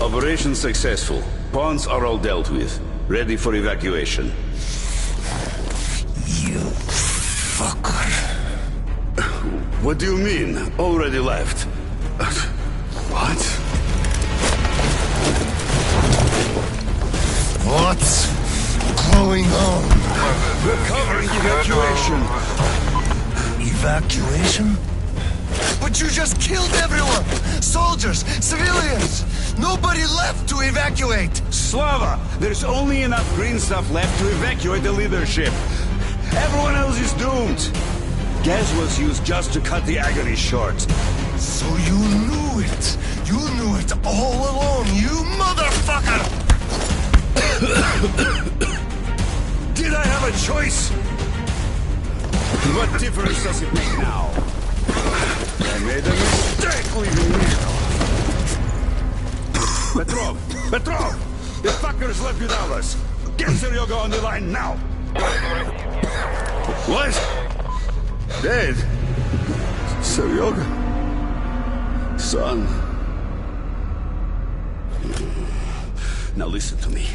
Operation successful. Pawns are all dealt with. Ready for evacuation. You fucker. What do you mean? Already left? What? What's going on? We're covering evacuation. Evacuation? But you just killed everyone! Soldiers, civilians! Nobody left to evacuate! Slava, there's only enough green stuff left to evacuate the leadership. Everyone else is doomed. Gas was used just to cut the agony short. So you knew it! You knew it all along, you motherfucker! Did I have a choice? What difference does it make now? I made a mistake leaving here. Petrov! The fuckers left without us. Get Seryoga on the line now! What? Dead? Seryoga? Son? Now listen to me.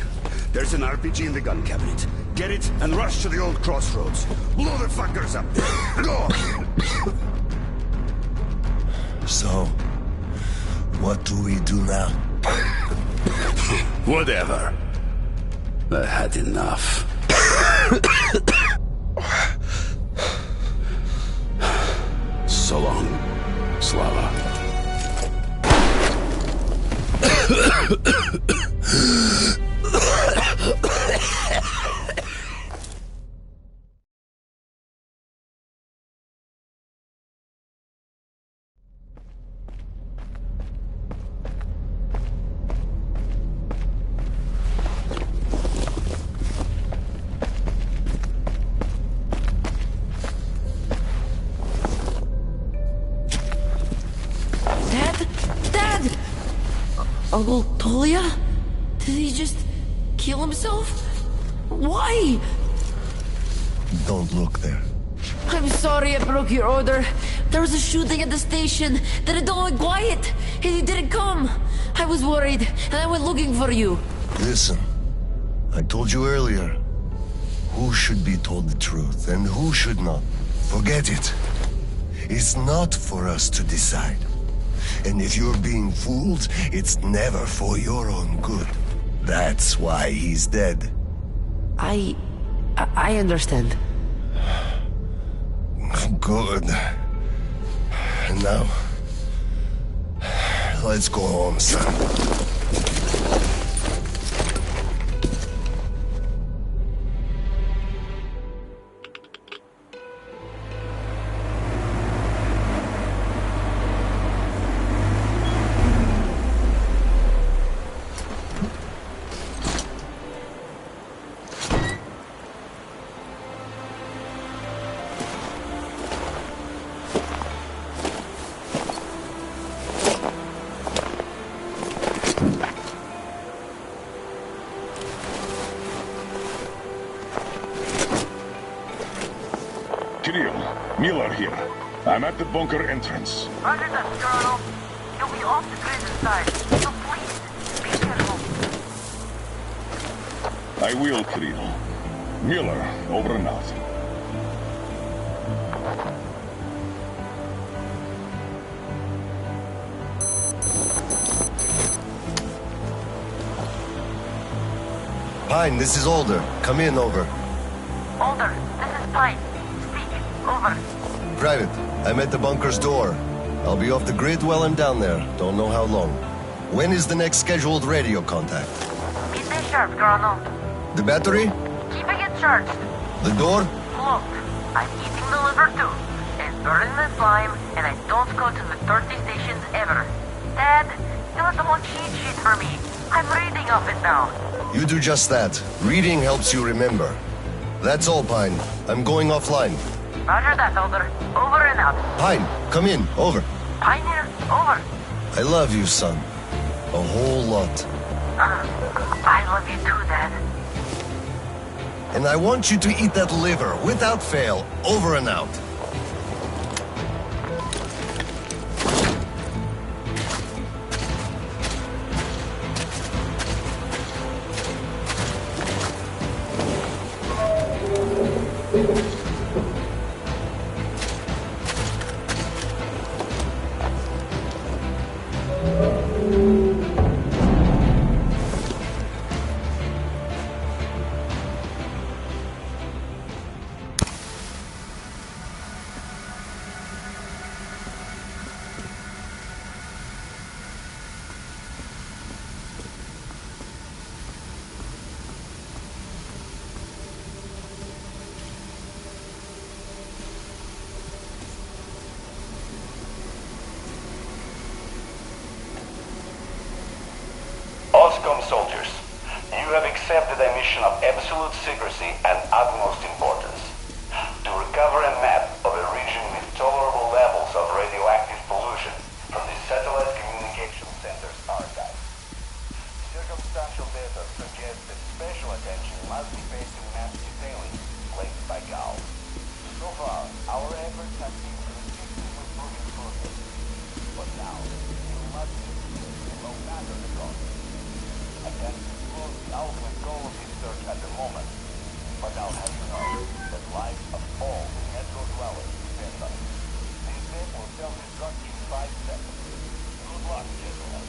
There's an RPG in the gun cabinet. Get it and rush to the old crossroads. Blow the fuckers up there. Go! So, what do we do now? Whatever. I had enough. So long, Slava. Uncle Tolia? Did he just kill himself? Why? Don't look there. I'm sorry I broke your order. There was a shooting at the station. Then it all went quiet, and you didn't come. I was worried, and I went looking for you. Listen, I told you earlier, who should be told the truth and who should not. Forget it. It's not for us to decide. And if you're being fooled, it's never for your own good. That's why he's dead. I understand. Good. And now, let's go home, son. Kirill, Miller here. I'm at the bunker entrance. Roger that, Colonel. You'll be off the grid inside, so please, be careful. I will, Kirill. Miller, over and out. Pine, this is Older. Come in, over. Older, this is Pine. Speak, over. Private, I'm at the bunker's door. I'll be off the grid while I'm down there. Don't know how long. When is the next scheduled radio contact? Midday sharp, Colonel. The battery? Keeping it charged. The door? Look, I'm eating the liver too. And burning the slime, and I don't go to the 30 stations ever. Dad, you have the whole cheat sheet for me. I'm reading off it now. You do just that. Reading helps you remember. That's all, Pine. I'm going offline. Roger that, Older. Over and out. Pine, come in. Over. Pine here. Over. I love you, son. A whole lot. I love you too, Dad. And I want you to eat that liver, without fail. Over and out. OSCOM soldiers, you have accepted a mission of absolute secrecy and utmost importance to recover a map of a region with tolerable levels of radioactive pollution from the satellite communication center's archive. Circumstantial data suggests that special attention must be paid to map detailing claimed by Gal. So far, our efforts have been consistent with proving fruitless. But now, you must succeed, no matter the cost. I can't disclose the ultimate goal of this search at the moment, but I'll have you know that lives of all the metro dwellers depend on it. This map will self-destruct in 5 seconds. Good luck, gentlemen.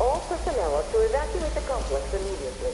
All personnel are to evacuate the complex immediately.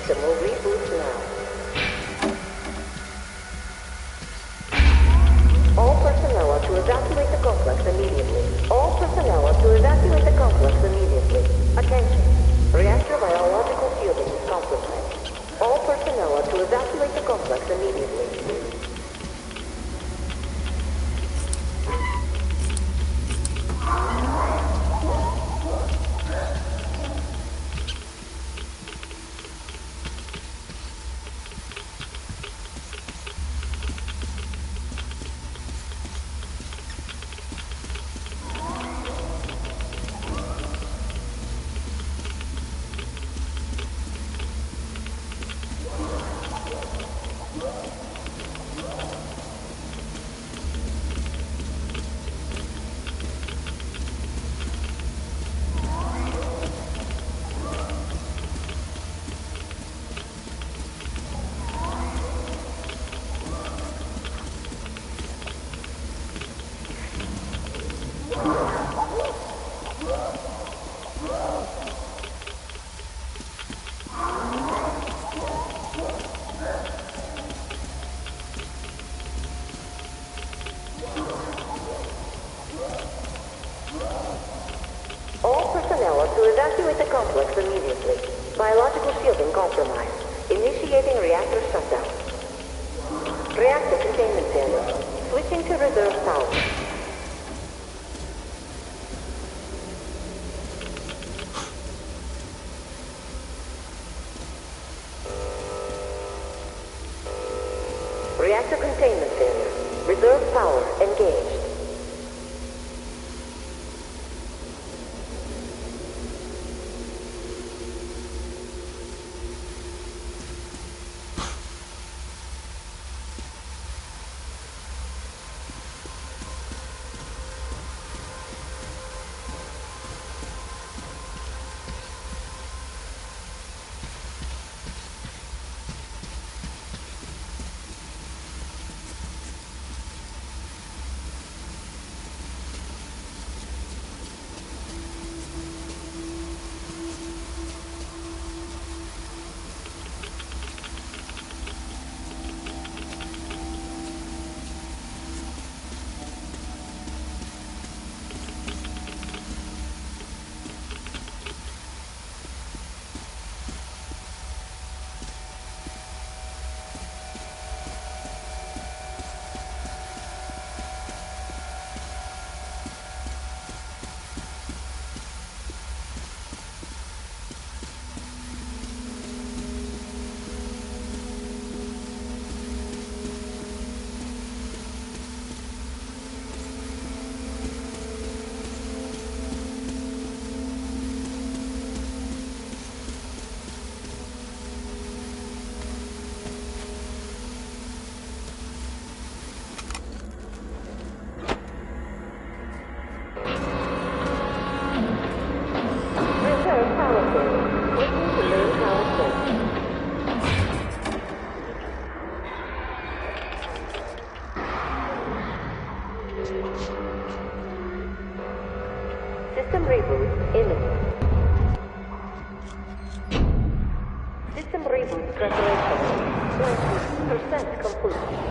system will reboot now. All personnel are to evacuate the complex immediately. All personnel are to evacuate the complex immediately. Attention. Reactor biological shielding is compromised. All personnel are to evacuate the complex immediately. To evacuate the complex immediately. Biological shielding compromised. Initiating reactor shutdown. Reactor containment failure. Switching to reserve power. Reactor containment failure. Reserve power engaged. System reboot imminent. System reboot preparation. 20% complete.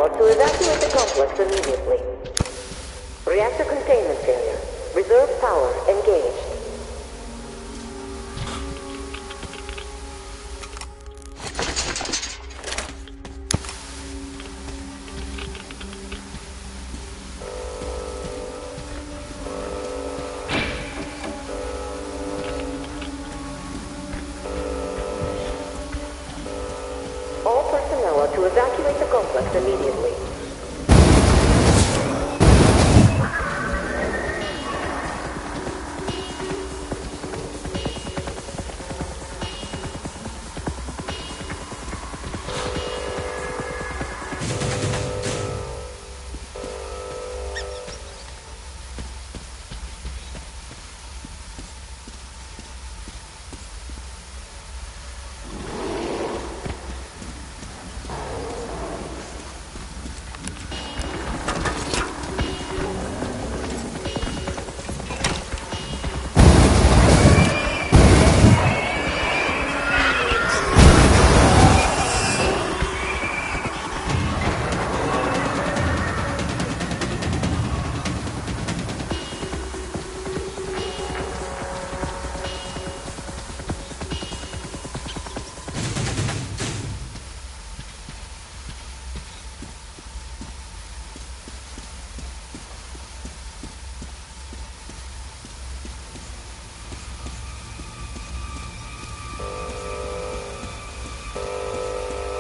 personnel to evacuate the complex immediately. Reactor containment failure. Reserve power engaged. All personnel are to evacuate the complex immediately.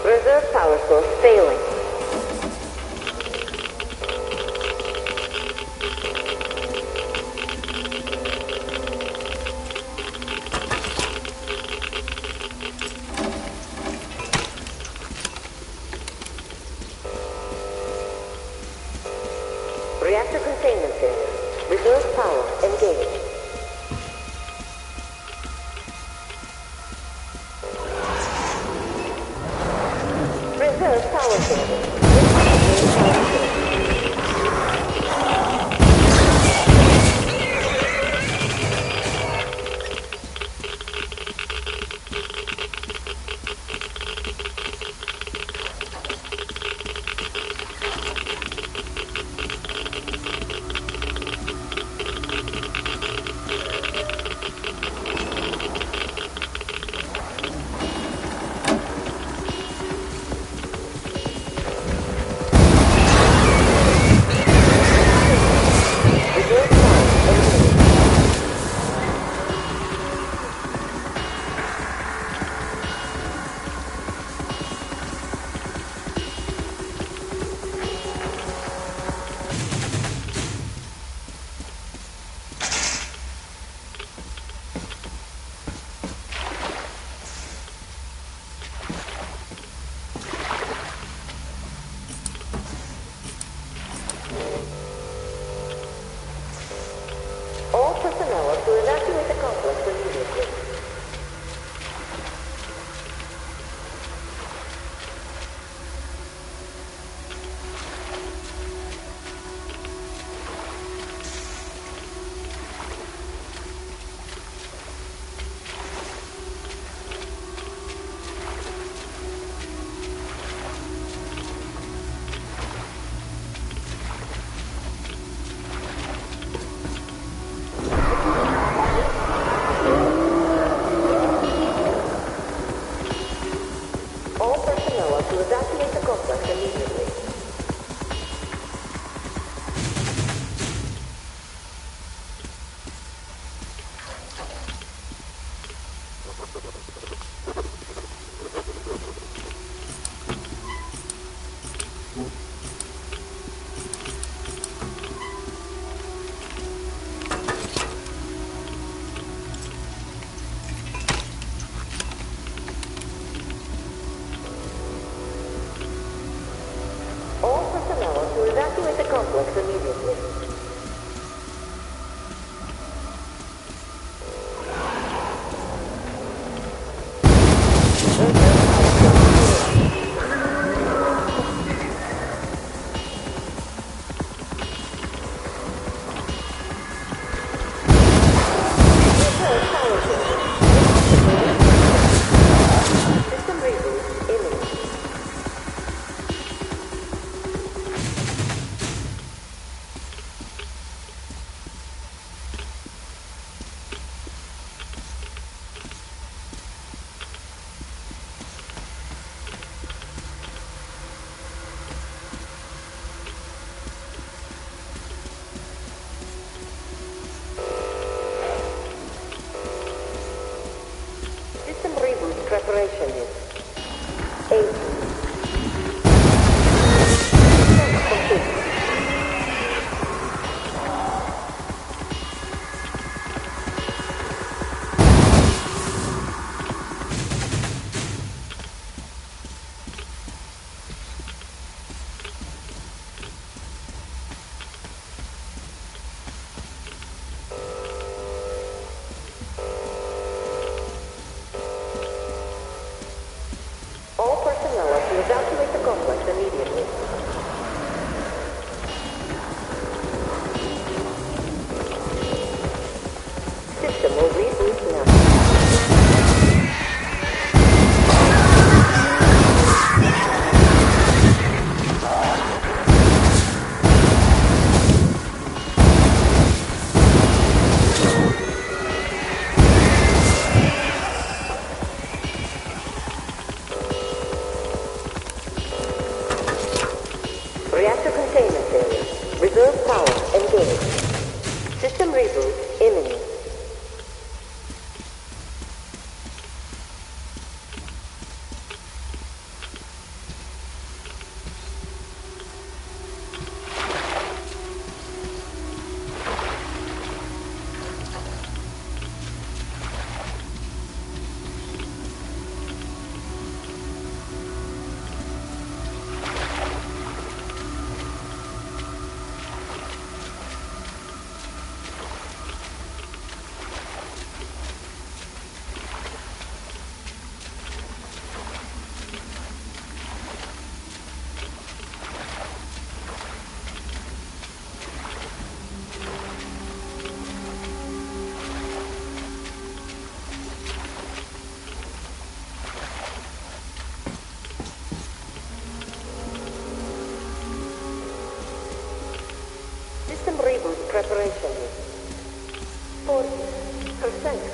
Reserve power source failing. Reactor containment failure. Reserve power engaged. Reserve power failure.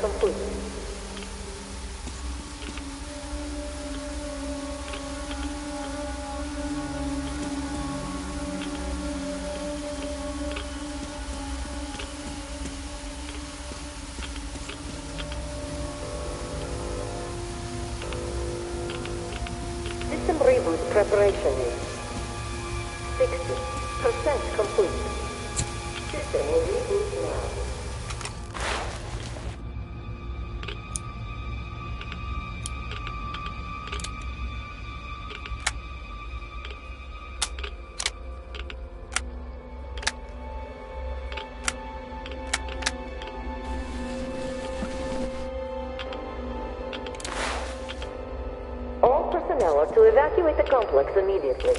complete. System reboot preparation is 60% complete. System will reboot now. All personnel are to evacuate the complex immediately.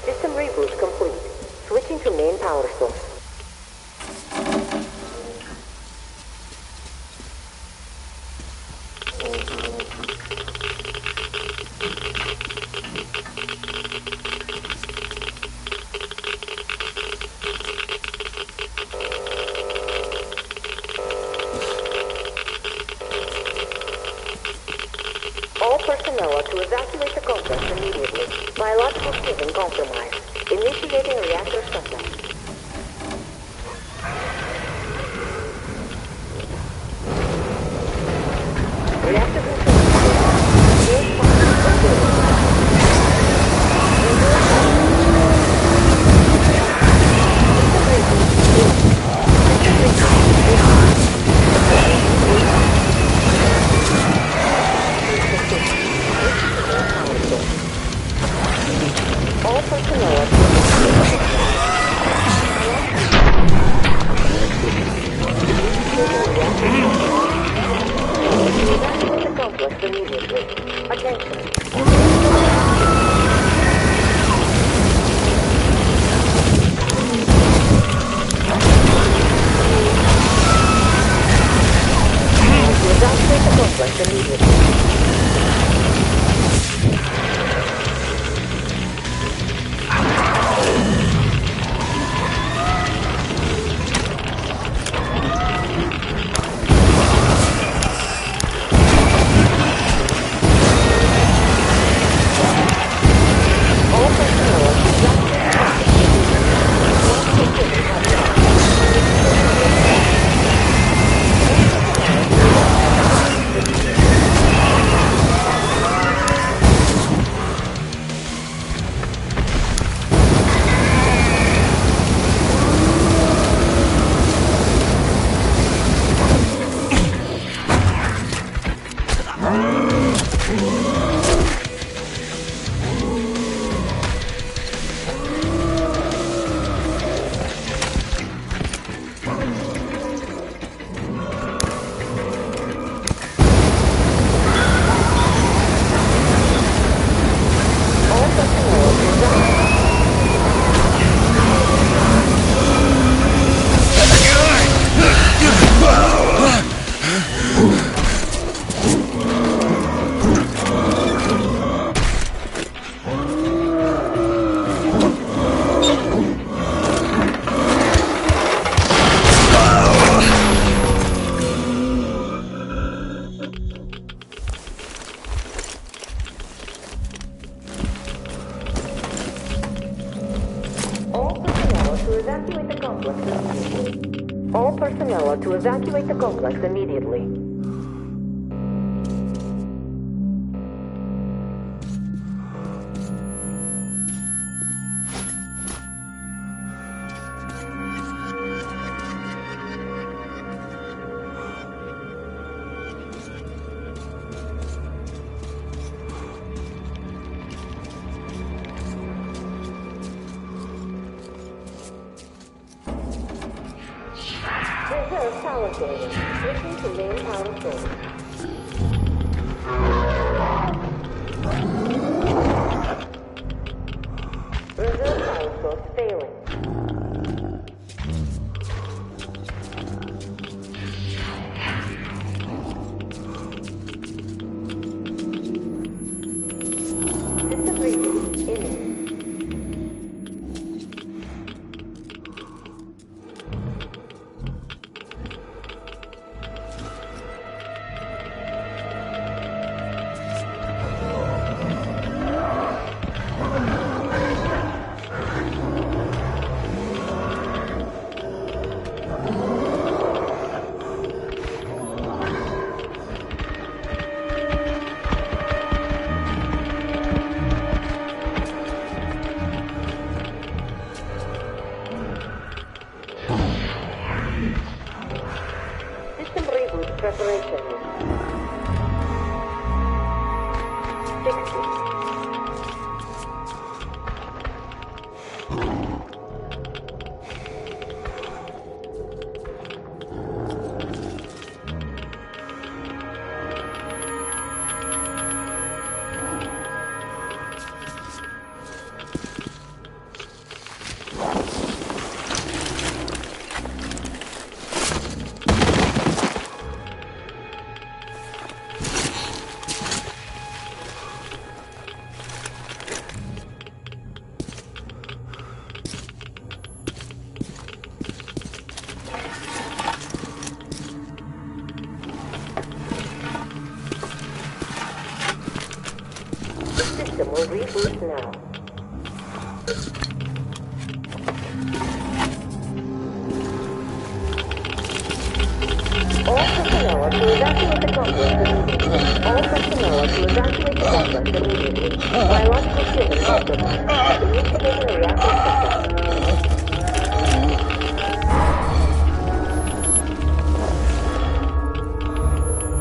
System reboot complete. Switching to main power source. All personnel are to evacuate the complex immediately. Biological system compromised. Initiating reactor shutdown. Reactor all personnel are evacuate the complex immediately. Attention. Evacuate the complex immediately. All personnel are to evacuate the complex immediately. Repair of power failure. Switching to main power source. Reserve power source failing. System reboot imminent. System reboot preparation. 60. System will reboot now. All personnel are to evacuate the complex immediately. All personnel are to evacuate the complex immediately. Biological human compromised. Initiating a reactor shutdown.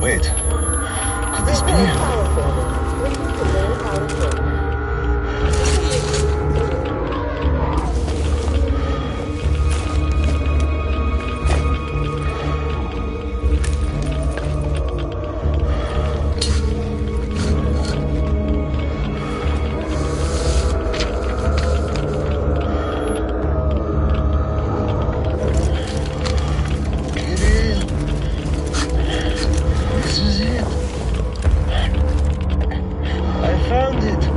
Wait, could this be? Power failure. Switching to main power source. This is it. I found it.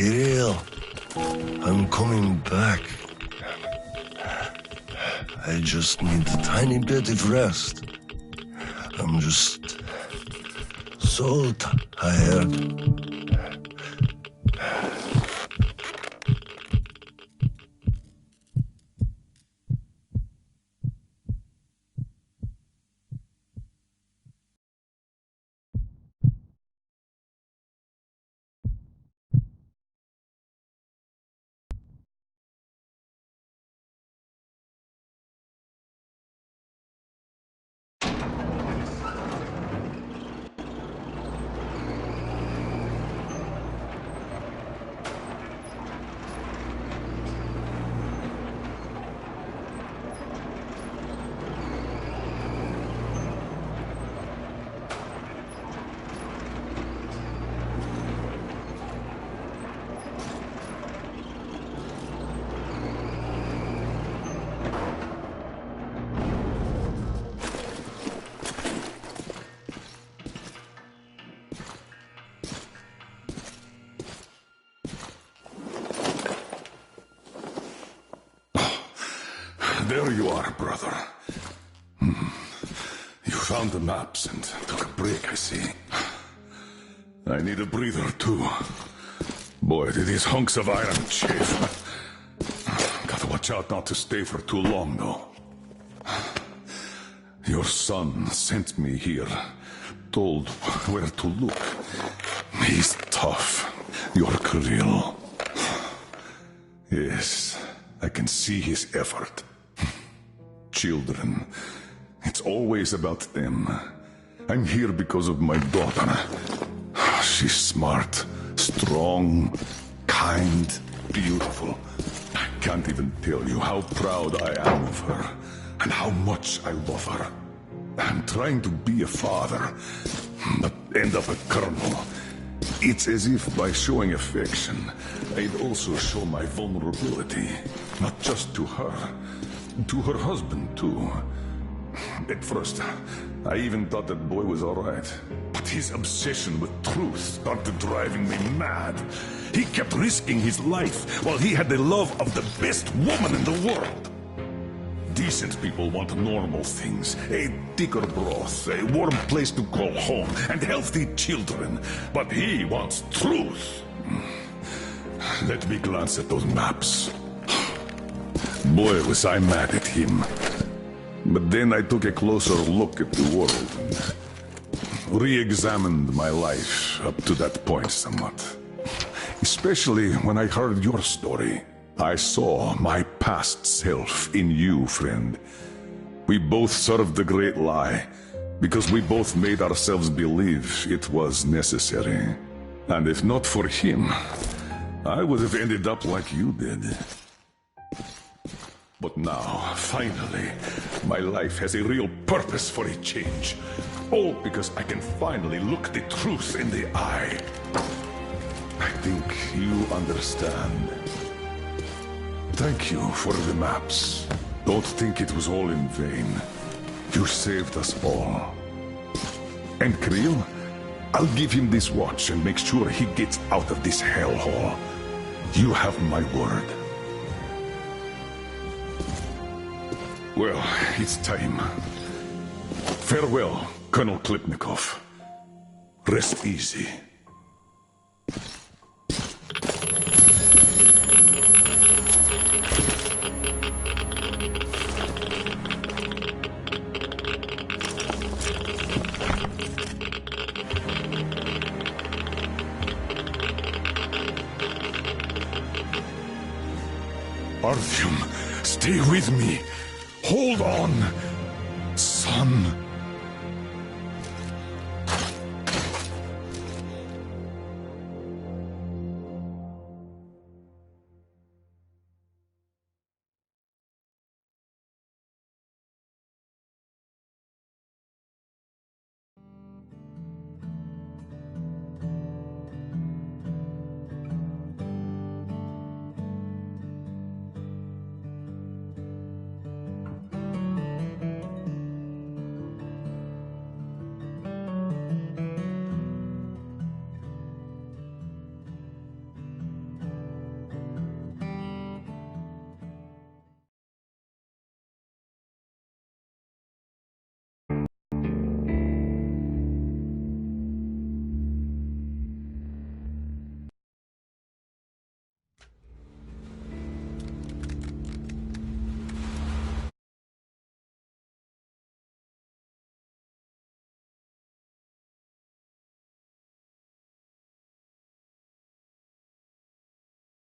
Kirill, I'm coming back. I just need a tiny bit of rest. I'm just so tired. There you are, brother. You found the maps and took a break, I see. I need a breather, too. Boy, do these hunks of iron chafe. Gotta watch out not to stay for too long, though. Your son sent me here, told where to look. He's tough, your Kirill. Yes, I can see his effort. Children, it's always about them. I'm here because of my daughter. She's smart, strong, kind, beautiful. I can't even tell you how proud I am of her and how much I love her. I'm trying to be a father, but end up a colonel. It's as if by showing affection, I'd also show my vulnerability, not just to her, to her husband, too. At first, I even thought that boy was all right. But his obsession with truth started driving me mad. He kept risking his life while he had the love of the best woman in the world. Decent people want normal things. A thicker broth, a warm place to call home, and healthy children. But he wants truth. Let me glance at those maps. Boy, was I mad at him. But then I took a closer look at the world and re-examined my life up to that point somewhat. Especially when I heard your story. I saw my past self in you, friend. We both served the great lie because we both made ourselves believe it was necessary. And if not for him, I would have ended up like you did. But now, finally, my life has a real purpose for a change. All because I can finally look the truth in the eye. I think you understand. Thank you for the maps. Don't think it was all in vain. You saved us all. And Kirill, I'll give him this watch and make sure he gets out of this hellhole. You have my word. Well, it's time. Farewell, Colonel Klipnikov. Rest easy. Artyom, stay with me. Hold on, son.